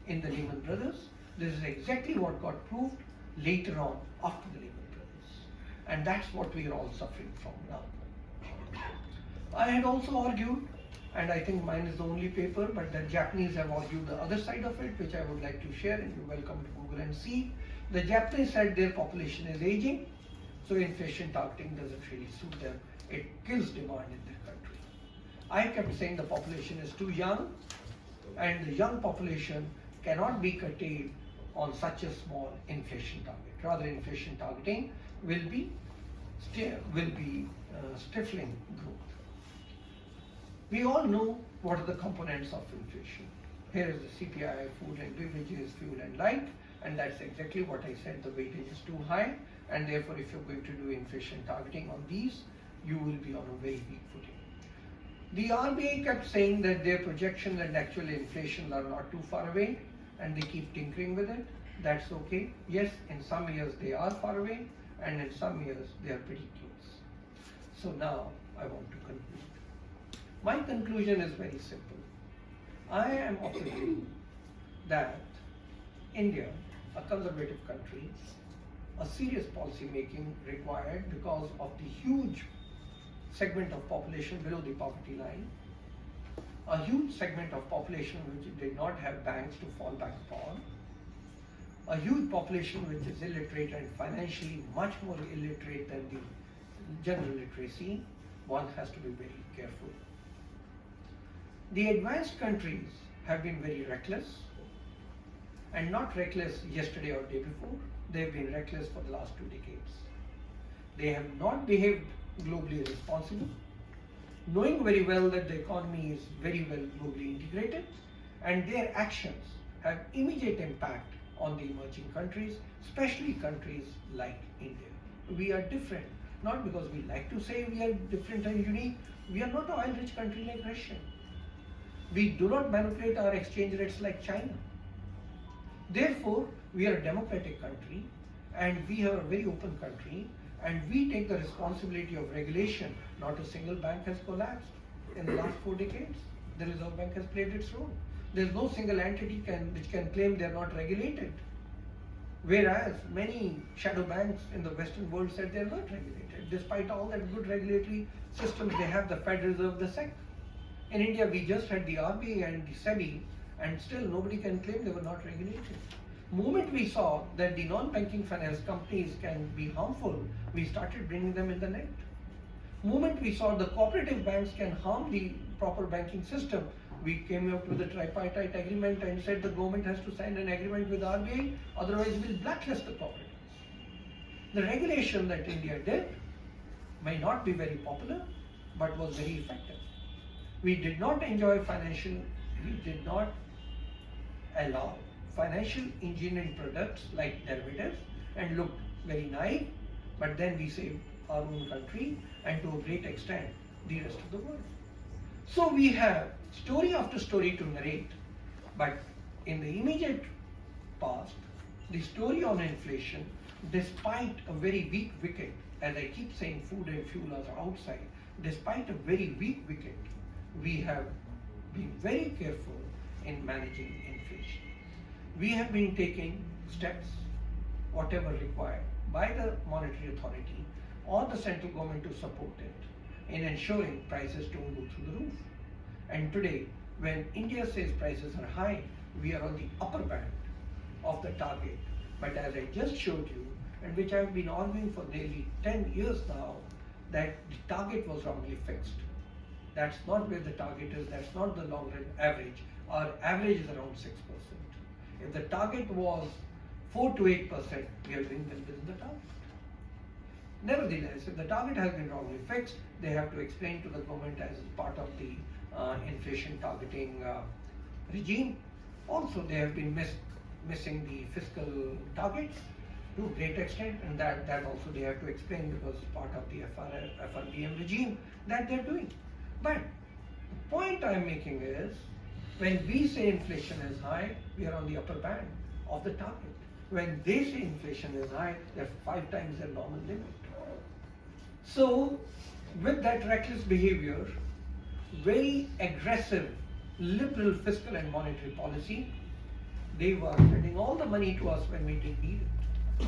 in the Lehman Brothers. This is exactly what got proved later on after the Lehman Brothers. And that's what we are all suffering from now. I had also argued, and I think mine is the only paper, but the Japanese have argued the other side of it, which I would like to share, and you're welcome to Google and see. The Japanese said their population is aging, so inflation targeting doesn't really suit them. It kills demand in their country. I kept saying the population is too young, and the young population cannot be curtailed on such a small inflation target. Rather, inflation targeting will be stifling growth. We all know what are the components of inflation. Here is the CPI, food and beverages, fuel and light, and that's exactly what I said, the weightage is too high, and therefore if you're going to do inflation targeting on these, you will be on a very weak footing. The RBI kept saying that their projections and actual inflation are not too far away, and they keep tinkering with it. That's okay. Yes, in some years they are far away, and in some years they are pretty close. So now I want to conclude. My conclusion is very simple. I am of the view that India, a conservative country, a serious policy making required because of the huge segment of population below the poverty line, a huge segment of population which did not have banks to fall back upon, a huge population which is illiterate and financially much more illiterate than the general literacy. One has to be very careful. The advanced countries have been very reckless, and not reckless yesterday or day before. They have been reckless for the last 2 decades. They have not behaved globally responsible, knowing very well that the economy is very well globally integrated, and their actions have immediate impact on the emerging countries, especially countries like India. We are different, not because we like to say we are different and unique. We are not an oil-rich country like Russia. We do not manipulate our exchange rates like China. Therefore, we are a democratic country, and we are a very open country, and we take the responsibility of regulation. Not a single bank has collapsed in the last 4 decades. The Reserve Bank has played its role. There is no single entity which can claim they are not regulated. Whereas many shadow banks in the Western world said they are not regulated. Despite all that good regulatory systems, they have the Fed Reserve, the SEC. In India, we just had the RBI and the SEBI, and still nobody can claim they were not regulated. Moment we saw that the non-banking finance companies can be harmful, we started bringing them in the net. Moment we saw the cooperative banks can harm the proper banking system, we came up with a tripartite agreement and said the government has to sign an agreement with RBI, otherwise we'll blacklist the cooperatives. The regulation that India did may not be very popular, but was very effective. We did not allow financial engineering products like derivatives and looked very naive, but then we saved our own country and to a great extent the rest of the world. So we have story after story to narrate, but in the immediate past, the story on inflation, despite a very weak wicket, as I keep saying, food and fuel are outside, despite a very weak wicket, we have been very careful in managing inflation. We have been taking steps, whatever required, by the monetary authority or the central government to support it in ensuring prices don't go through the roof. And today, when India says prices are high, we are on the upper band of the target. But as I just showed you, and which I have been arguing for nearly 10 years now, that the target was wrongly fixed. That's not where the target is, that's not the long run average. Our average is around 6%. If the target was 4 to 8%, we are doing well within the target. Nevertheless, if the target has been wrongly fixed, they have to explain to the government as part of the inflation targeting regime. Also, they have been missing the fiscal targets to a great extent, and that also they have to explain because it's part of the FRBM regime that they're doing. But the point I'm making is, when we say inflation is high, we are on the upper band of the target. When they say inflation is high, they're 5 times their normal limit. So, with that reckless behavior, very aggressive liberal fiscal and monetary policy, they were sending all the money to us when we didn't need it.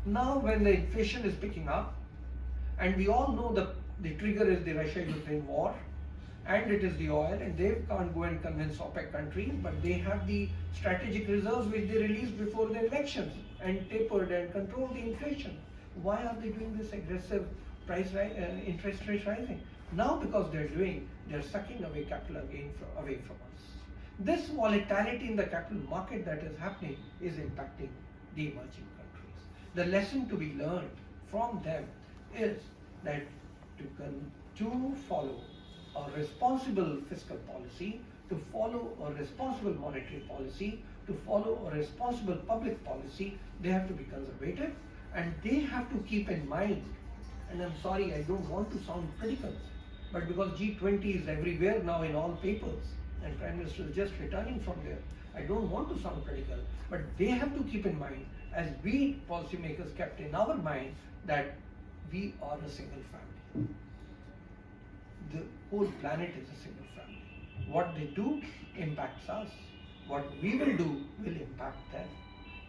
Now when the inflation is picking up, and we all know the trigger is the Russia-Ukraine war, and it is the oil, and they can't go and convince OPEC countries, but they have the strategic reserves which they released before the elections and tapered and controlled the inflation. Why are they doing this aggressive interest rate rising? Now because they're sucking away capital again away from us. This volatility in the capital market that is happening is impacting the emerging countries. The lesson to be learned from them is that to follow a responsible fiscal policy, to follow a responsible monetary policy, to follow a responsible public policy, they have to be conservative, and they have to keep in mind, and I'm sorry, I don't want to sound critical, but because G20 is everywhere now in all papers, and Prime Minister is just returning from there, I don't want to sound critical, but they have to keep in mind, as we policymakers kept in our mind, that we are a single family. The whole planet is a single family. What they do impacts us. What we will do will impact them.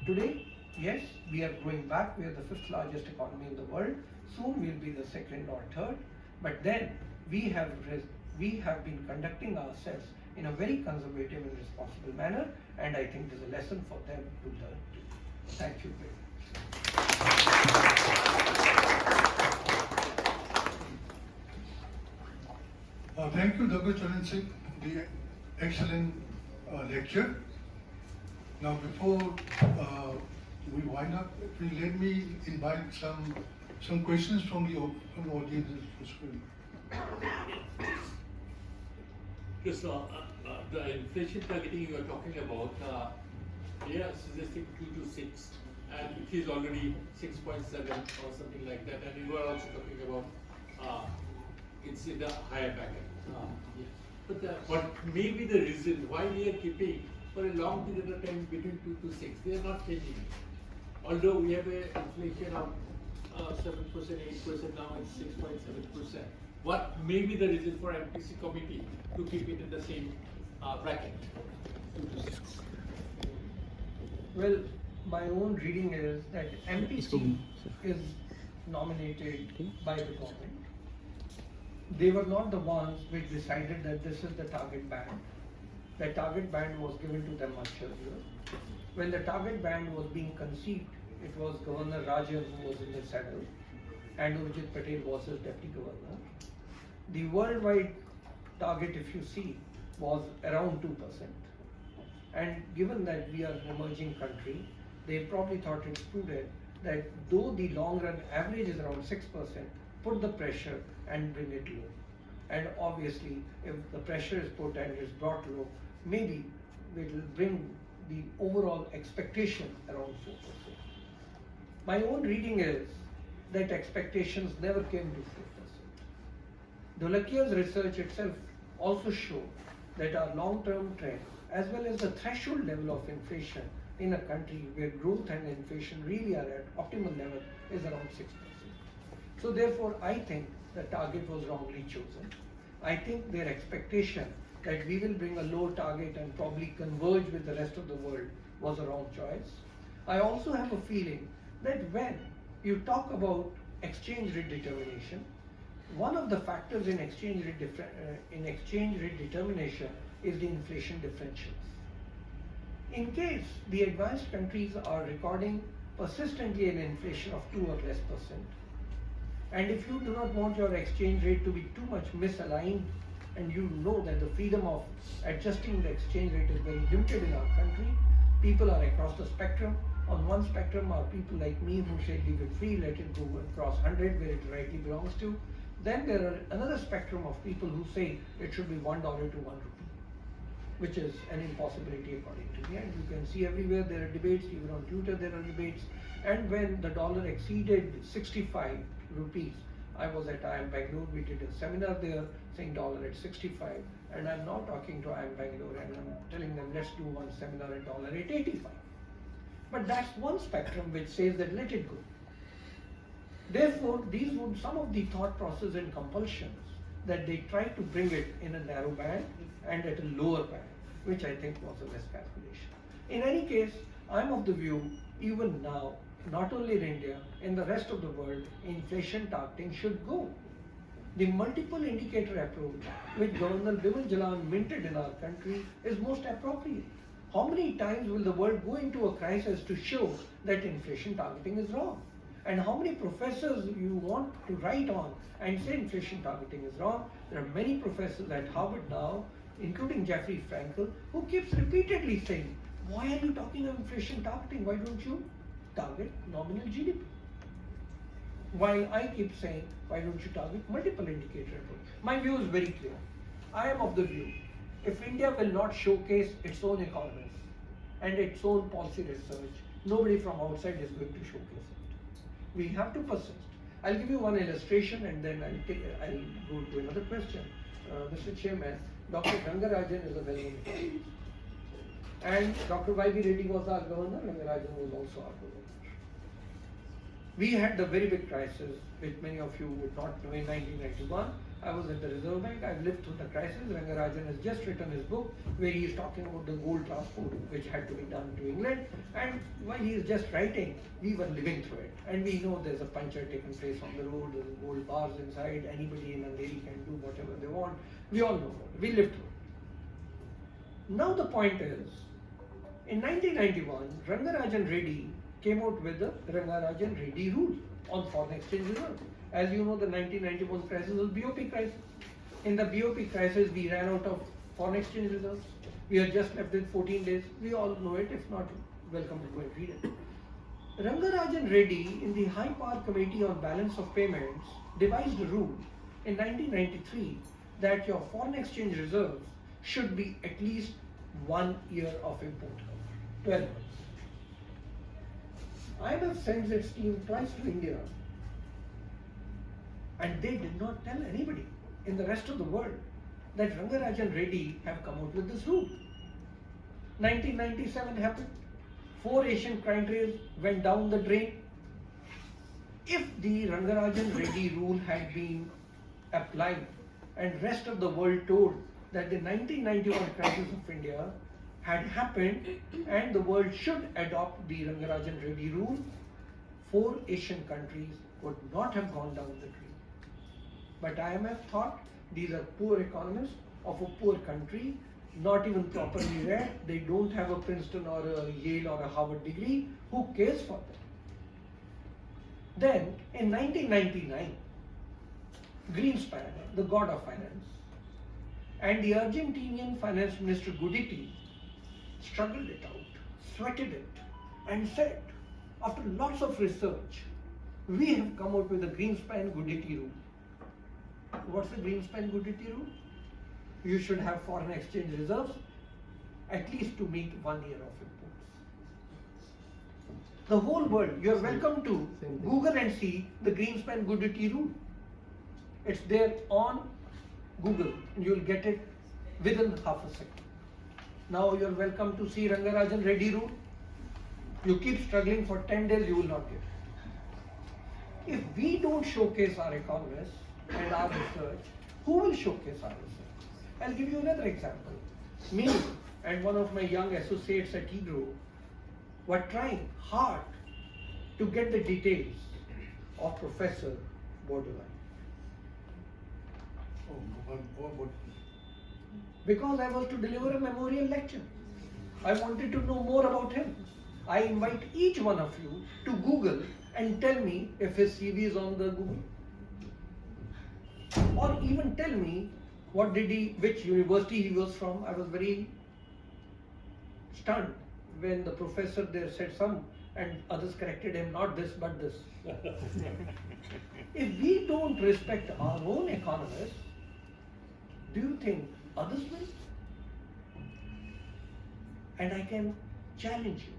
Today, yes, we are going back. We are the 5th largest economy in the world. Soon we'll be the 2nd or 3rd. But then we have been conducting ourselves in a very conservative and responsible manner, and I think there's a lesson for them to learn too. Thank you very much. Thank you, Dr. Charan Singh, the excellent lecture. Now, before we wind up, please let me invite some questions from the audience. Yes, the inflation targeting you are talking about, they are suggesting 2 to 6, and it is already 6.7 or something like that, and you are also talking about it's in the higher bracket. But maybe the reason why we are keeping for a long period of time between 2 to 6, they are not changing it. Although we have a inflation of 7%, 8%, now it's 6.7%. What may be the reason for MPC committee to keep it in the same bracket, 2 to 6? Well, my own reading is that MPC is nominated by the government. They were not the ones which decided that this is the target band. The target band was given to them much earlier. When the target band was being conceived, it was Governor Rajan who was in the saddle, and Urjit Patel was his deputy governor. The worldwide target, if you see, was around 2%. And given that we are an emerging country, they probably thought it's prudent that though the long run average is around 6%, put the pressure and bring it low. And obviously, if the pressure is put and is brought low, maybe it will bring the overall expectation around 4%. My own reading is that expectations never came to 4%. Dolakia's research itself also showed that our long-term trend, as well as the threshold level of inflation in a country where growth and inflation really are at optimal level, is around 6%. So therefore, I think the target was wrongly chosen. I think their expectation that we will bring a low target and probably converge with the rest of the world was a wrong choice. I also have a feeling that when you talk about exchange rate determination, one of the factors in exchange rate determination is the inflation differentials. In case the advanced countries are recording persistently an inflation of 2 or less %, and if you do not want your exchange rate to be too much misaligned, and you know that the freedom of adjusting the exchange rate is very limited in our country, people are across the spectrum. On one spectrum are people like me who say leave it free, let it go across 100 where it rightly belongs to. Then there are another spectrum of people who say it should be $1 to 1 rupee, which is an impossibility according to me. And you can see everywhere there are debates, even on Twitter there are debates. And when the dollar exceeded 65 rupees, I was at IIM Bangalore, we did a seminar there saying dollar at 65, and I'm now talking to IIM Bangalore and I'm telling them let's do one seminar at dollar at 85. But that's one spectrum which says that let it go. Therefore, these would some of the thought process and compulsions that they tried to bring it in a narrow band and at a lower band, which I think was a miscalculation. In any case, I'm of the view, even now, not only in India, in the rest of the world, inflation targeting should go. The multiple indicator approach which Governor Bimal Jalan minted in our country is most appropriate. How many times will the world go into a crisis to show that inflation targeting is wrong? And how many professors you want to write on and say inflation targeting is wrong? There are many professors at Harvard now including Jeffrey Frankel, who keeps repeatedly saying, why are you talking of inflation targeting? Why don't you target nominal GDP? While I keep saying, why don't you target multiple indicator approach? My view is very clear. I am of the view, if India will not showcase its own economists and its own policy research, nobody from outside is going to showcase it. We have to persist. I'll give you one illustration and then I'll go to another question. Mr. Chairman, Dr. Rangarajan is a well-known economist. And Dr. Y.B. Reddy was our governor, Rangarajan was also our governor. We had the very big crisis, which many of you would not know, in 1991. I was in the Reserve Bank, I've lived through the crisis. Rangarajan has just written his book where he is talking about the gold transport which had to be done to England. And while he is just writing, we were living through it. And we know there's a puncture taking place on the road, there's gold bars inside, anybody in Andheri can do whatever they want. We all know it, we lived through it. Now the point is, in 1991, Rangarajan Reddy came out with the Rangarajan Reddy rule on foreign exchange reserve. As you know, the 1991 crisis was BOP crisis. In the BOP crisis, we ran out of foreign exchange reserves. We are just left with 14 days. We all know it. If not, welcome to go and read it. Rangarajan Reddy, in the High Power Committee on Balance of Payments, devised a rule in 1993 that your foreign exchange reserves should be at least 1 year of import cover, 12 months. IMF sends its team twice to India, and they did not tell anybody in the rest of the world that Rangarajan Reddy have come out with this rule. 1997 happened. 4 Asian countries went down the drain. If the Rangarajan Reddy rule had been applied and rest of the world told that the 1991 crisis of India had happened and the world should adopt the Rangarajan Reddy rule, 4 Asian countries would not have gone down the drain. But IMF thought these are poor economists of a poor country, not even properly read, they don't have a Princeton or a Yale or a Harvard degree, who cares for them? Then in 1999, Greenspan, the god of finance, and the Argentinian finance minister Guidetti struggled it out, sweated it, and said, after lots of research, we have come out with the Greenspan-Guidetti rule. What's the Greenspan-Guidetti rule? You should have foreign exchange reserves at least to meet 1 year of imports. The whole world, you are welcome to Google and see the Greenspan-Guidetti rule. It's there on Google and you'll get it within half a second. Now you're welcome to see Rangarajan Reddy rule. You keep struggling for 10 days, you will not get it. If we don't showcase our economists and our research, who will showcase our research? I'll give you another example. Me and one of my young associates at Iglow were trying hard to get the details of Professor Bordoloi. Because I was to deliver a memorial lecture. I wanted to know more about him. I invite each one of you to Google and tell me if his CV is on the Google. Or even tell me which university he was from. I was very stunned when the professor there said some and others corrected him, not this but this. If we don't respect our own economists, do you think others will? And I can challenge you.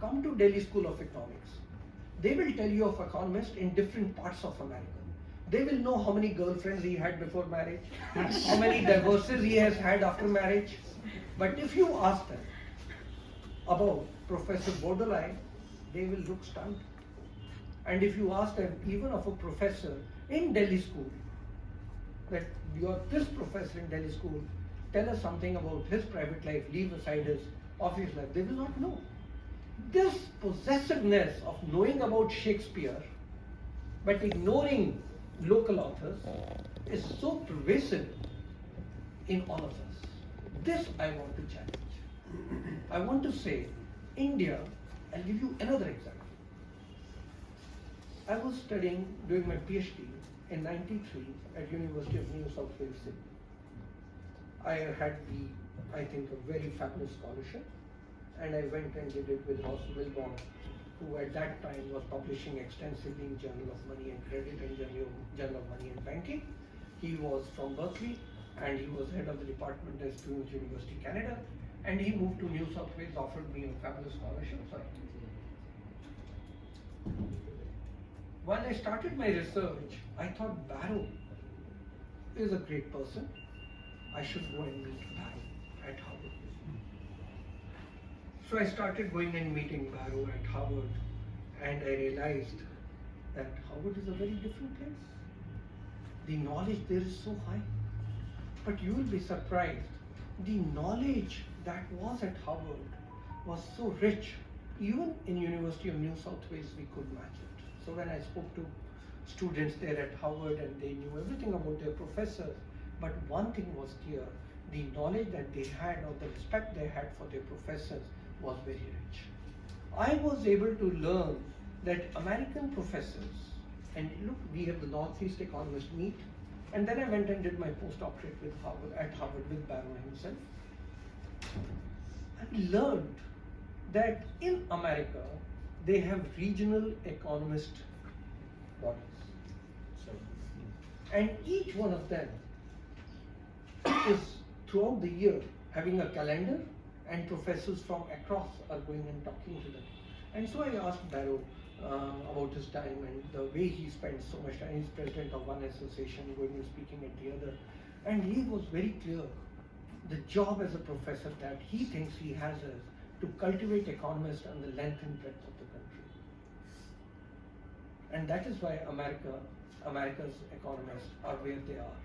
Come to Delhi School of Economics. They will tell you of economists in different parts of America. They will know how many girlfriends he had before marriage, how many divorces he has had after marriage. But if you ask them about Professor Bordoloi, they will look stunned. And if you ask them even of a professor in Delhi School, that you are this professor in Delhi School, tell us something about his private life, leave aside his office life, they will not know. This possessiveness of knowing about Shakespeare but ignoring local authors is so pervasive in all of us. This I want to challenge. I want to say, India, I'll give you another example. I was studying, doing my PhD in '93 at University of New South Wales, Sydney. I had I think, a very fabulous scholarship, and I went and did it with Ross Milbaum, who at that time was publishing extensively in Journal of Money and Credit and Journal of Money and Banking. He was from Berkeley, and he was head of the department at Queen's University, Canada, and he moved to New South Wales, offered me a fabulous scholarship. When I started my research, I thought Barrow is a great person. I should go and meet Barrow at Harvard. So I started going and meeting Barrow at Harvard, and I realized that Harvard is a very different place. The knowledge there is so high. But you will be surprised, the knowledge that was at Harvard was so rich. Even in University of New South Wales, we could match it. So when I spoke to students there at Harvard, and they knew everything about their professors, but one thing was clear, the knowledge that they had, or the respect they had for their professors, was very rich. I was able to learn that American professors, and look, we have the Northeast Economist meet, and then I went and did my postdoctorate at Harvard with Barrow himself. I learned that in America, they have regional economist bodies. And each one of them is throughout the year having a calendar, and professors from across are going and talking to them. And so I asked Barrow about his time and the way he spends so much time. He's president of one association, going and speaking at the other. And he was very clear, the job as a professor that he thinks he has is to cultivate economists on the length and breadth of the country. And that is why America's economists are where they are.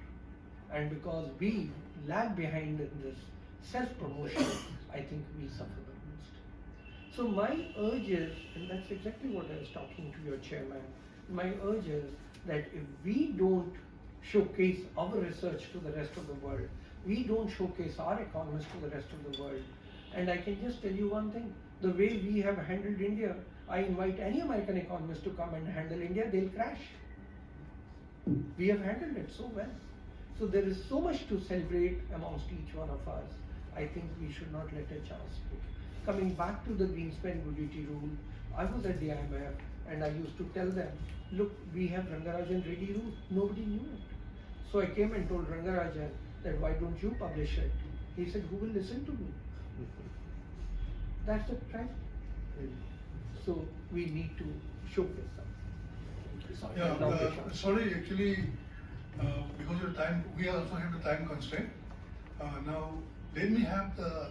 And because we lag behind in this self-promotion, I think we suffer the most. So my urge is, and that's exactly what I was talking to your chairman, my urge is that if we don't showcase our research to the rest of the world, we don't showcase our economists to the rest of the world. And I can just tell you one thing, the way we have handled India, I invite any American economist to come and handle India, they'll crash. We have handled it so well. So there is so much to celebrate amongst each one of us. I think we should not let a chance slip. Coming back to the Greenspan Duty rule, I was at the IMF and I used to tell them, look, we have Rangarajan Reddy rule. Nobody knew it. So I came and told Rangarajan that why don't you publish it? He said, who will listen to me? That's the trend. So we need to showcase something. Sorry, actually, because of the time, we also have the time constraint. Now, let me have the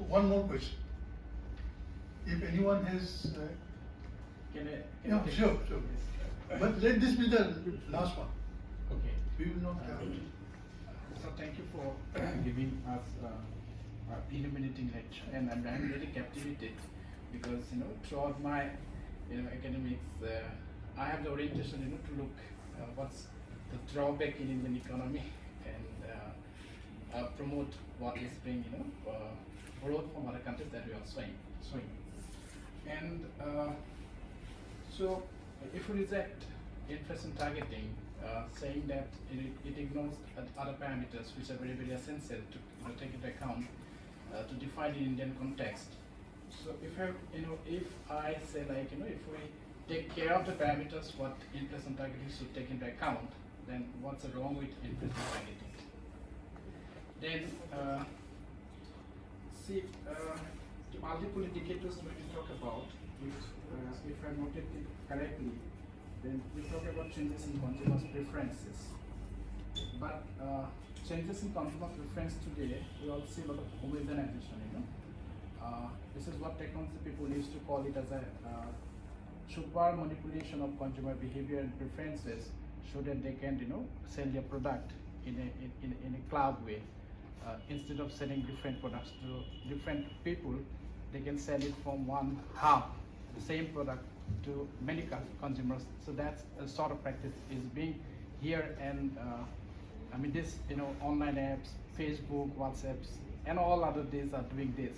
one more question. If anyone has, Can I yeah, take sure. this? But let this be the last one. Okay. We will not have. So thank you for giving us illuminating lecture, and I'm really captivated because throughout my academics, I have the orientation to look what's the drawback in Indian economy and promote what is being borrowed from other countries that we are showing. And so if we reject inflation targeting, saying that it ignores other parameters which are very, very essential to take into account to define the Indian context. So if I say if we take care of the parameters what inflation targeting should take into account, then what's wrong with inflation targeting? Then the multiple indicators when we talk about, which if I noted it correctly, then we talk about changes in consumers' preferences. But changes in consumer preference today, we all see a lot of homogenization, this is what technology people used to call it as a super manipulation of consumer behavior and preferences, so that they can, sell their product in a cloud way. Instead of selling different products to different people, they can sell it from one hub, the same product to many consumers. So that's a sort of practice is being here, and this online apps, Facebook, WhatsApps, and all other days are doing this.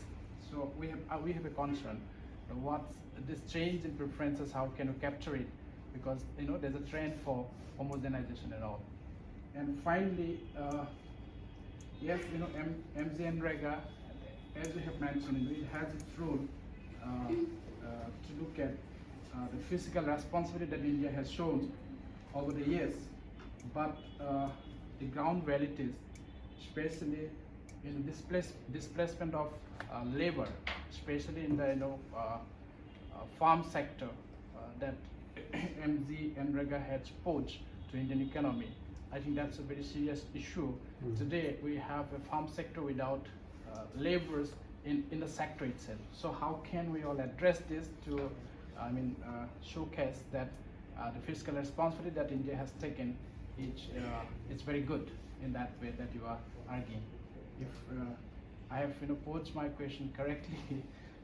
So we have a concern. What's this change in preferences? How can we capture it? Because there's a trend for homogenization and all. And finally, yes, MZNREGA, as you have mentioned, it has its role to look at the fiscal responsibility that India has shown over the years, but the ground realities, especially in displacement of labor, especially in the farm sector, that MZNREGA has posed to Indian economy. I think that's a very serious issue. Today we have a farm sector without laborers in the sector itself. So how can we all address this to, showcase that the fiscal responsibility that India has taken it's very good in that way that you are arguing. If I have posed my question correctly,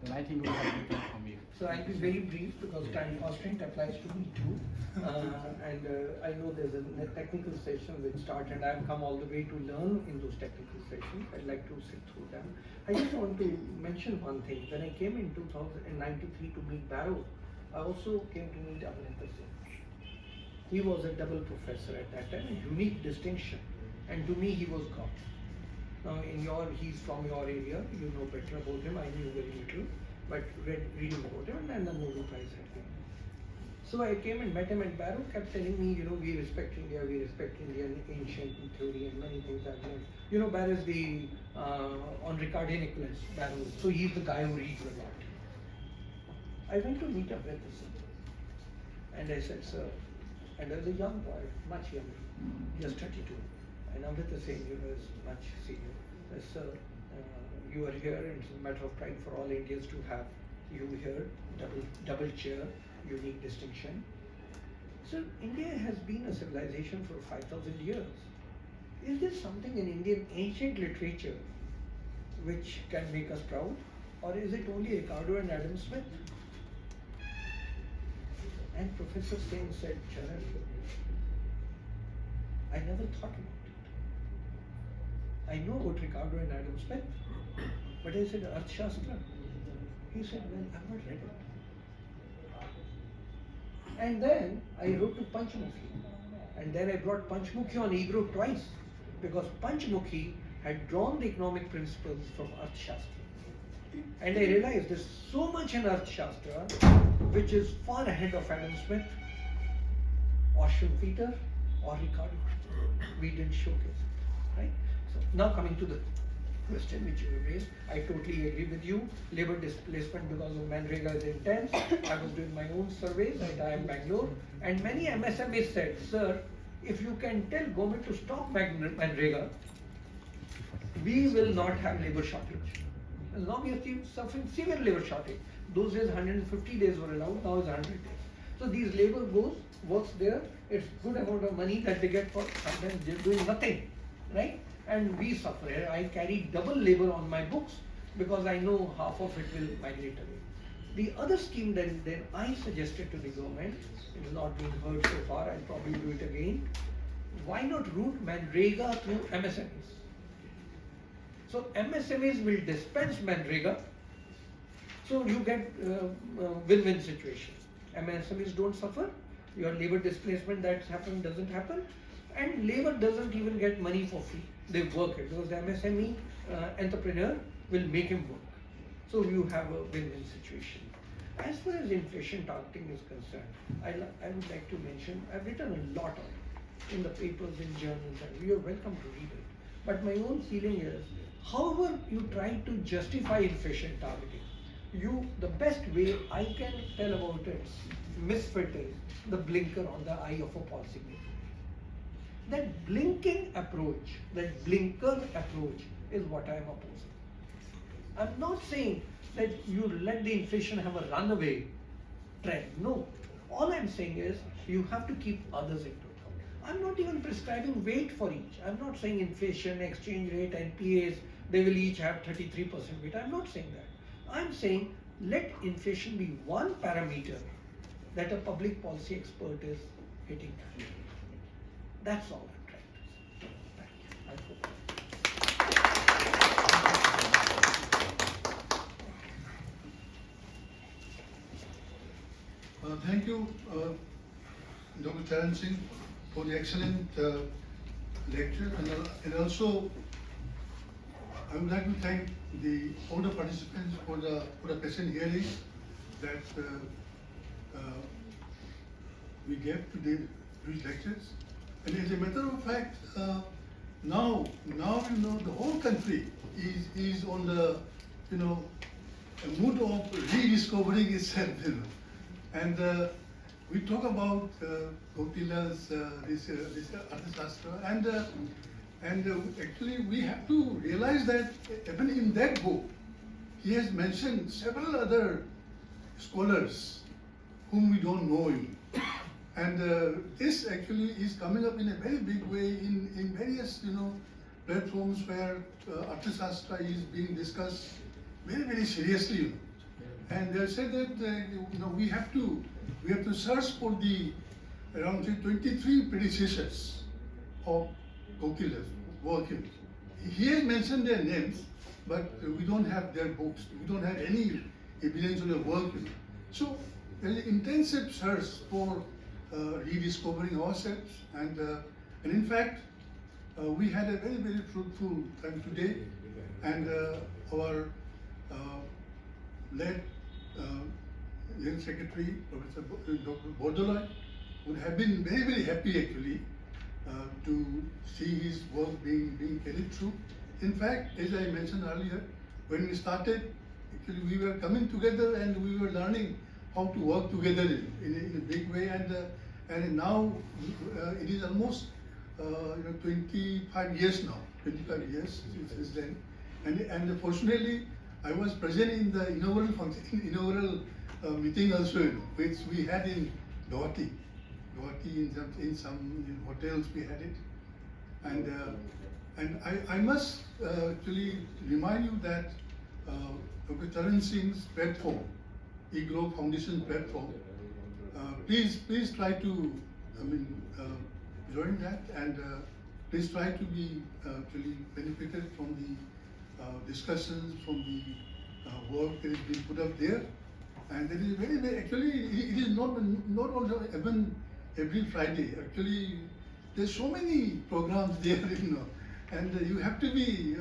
then I think we have to hear from you. So I'll be very brief because time constraint applies to me too. And I know there's a technical session which started. I've come all the way to learn in those technical sessions. I'd like to sit through them. I just want to mention one thing. When I came in 2093 to meet Barrow, I also came to meet Amarendra Singh. He was a double professor at that time, a unique distinction. And to me, he was God. Now, he's from your area, you know better about him. I knew very little, but reading about him, and the Nobel Prize had been. So I came and met him, and Barrow kept telling me, we respect India, we respect Indian ancient theory, and many things I've learned. Barrow is the on Ricardo Nicholas, Barrow, so he's the guy who reads a lot. I went to meet up with him, and I said, sir, and I was a young boy, much younger, just 32. And Amrit is saying, is much senior. Sir, you are here, and it's a matter of pride for all Indians to have you here, double chair, unique distinction. So India has been a civilization for 5,000 years. Is there something in Indian ancient literature which can make us proud? Or is it only Ricardo and Adam Smith? And Professor Singh said, Charan, I never thought about it. I know about Ricardo and Adam Smith, but I said, Arthashastra. He said, well, I've not read it. And then I wrote to Panchmukhi. And then I brought Panchmukhi on Iglow twice, because Panchmukhi had drawn the economic principles from Arthashastra. And I realized there's so much in Arthashastra which is far ahead of Adam Smith, or Schumpeter, or Ricardo. We didn't showcase it, right? So now coming to the question which you raised, I totally agree with you. Labor displacement because of Manrega is intense. I was doing my own surveys at IIM Bangalore, and many MSMEs said, sir, if you can tell government to stop Manrega, we will not have labor shortage. And now we are suffering severe labor shortage. Those days 150 days were allowed, now it's 100 days. So these labor works there, it's good amount of money that they get for sometimes they're doing nothing, right? And we suffer. I carry double labor on my books because I know half of it will migrate away. The other scheme then I suggested to the government, it has not been heard so far, I'll probably do it again. Why not route Manrega through MSMEs? So MSMEs will dispense Manrega, so you get win-win situation. MSMEs don't suffer, your labor displacement that's happened doesn't happen, and labor doesn't even get money for free. They work it because the MSME entrepreneur will make him work. So you have a win-win situation. As far as inflation targeting is concerned, I would like to mention, I've written a lot on it in the papers, in journals, and you are welcome to read it. But my own feeling is, however you try to justify inflation targeting, the best way I can tell about its misfit is the blinker on the eye of a policymaker. That blinker approach is what I am opposing. I'm not saying that you let the inflation have a runaway trend. No. All I'm saying is you have to keep others into account. I'm not even prescribing weight for each. I'm not saying inflation, exchange rate, NPAs, they will each have 33% weight. I'm not saying that. I'm saying let inflation be one parameter that a public policy expert is hitting. That's all I'm trying to say. Thank you. I hope. Thank you, Dr. Charan Singh, for the excellent lecture, and also I would like to thank all the participants for the patient hearing that we gave to these lectures. And as a matter of fact, now the whole country is on the a mood of rediscovering itself. And we talk about Gopila's this Arthashastra, and actually we have to realize that even in that book, he has mentioned several other scholars whom we don't know. And this actually is coming up in a very big way in various platforms where Arthashastra is being discussed very, very seriously. And they said that we have to search for the around 23 predecessors of Gokila's work. He has mentioned their names, but we don't have their books. We don't have any evidence of their work. So there is an intensive search for rediscovering ourselves, and in fact we had a very, very fruitful time today, and our late young secretary, Professor Dr. Bordoloi, would have been very, very happy actually to see his work being carried through. In fact, as I mentioned earlier, when we started, actually we were coming together and we were learning how to work together in a big way, and now it is almost 25 years now, 25 years since then, and fortunately I was present in the inaugural meeting also, which we had in Guwahati in some hotels we had it, and I must actually remind you that Dr. Charan Singh's platform, Iglow Foundation platform, please try to join that, and please try to be actually benefited from the discussions, from the work that is being put up there. And it is very, very, actually it is not only even every Friday. Actually, there's so many programs there, and you have to be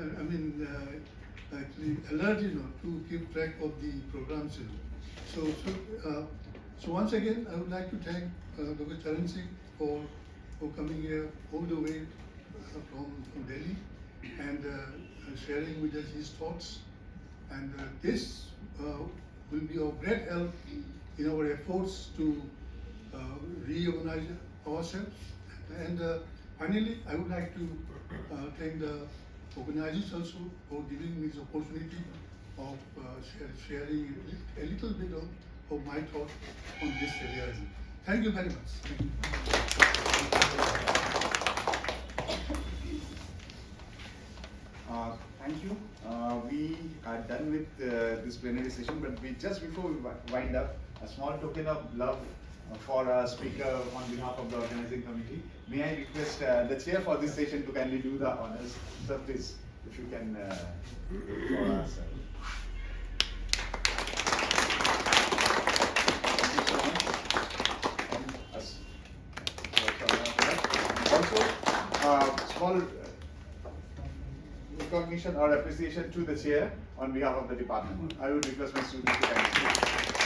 actually alert, to keep track of the programs. So once again, I would like to thank Dr. Charan Singh for coming here all the way from Delhi and sharing with us his thoughts. And this will be of great help in our efforts to reorganize ourselves. And finally, I would like to thank the organizers also for giving me this opportunity of sharing a little bit of my thought on this area. Thank you very much. Thank you. We are done with this plenary session, but just before we wind up, a small token of love for our speaker on behalf of the organizing committee. May I request the chair for this session to kindly do the honors. Sir, please, if you can for us. Also, small recognition or appreciation to the chair on behalf of the department. I would request my students to kindly.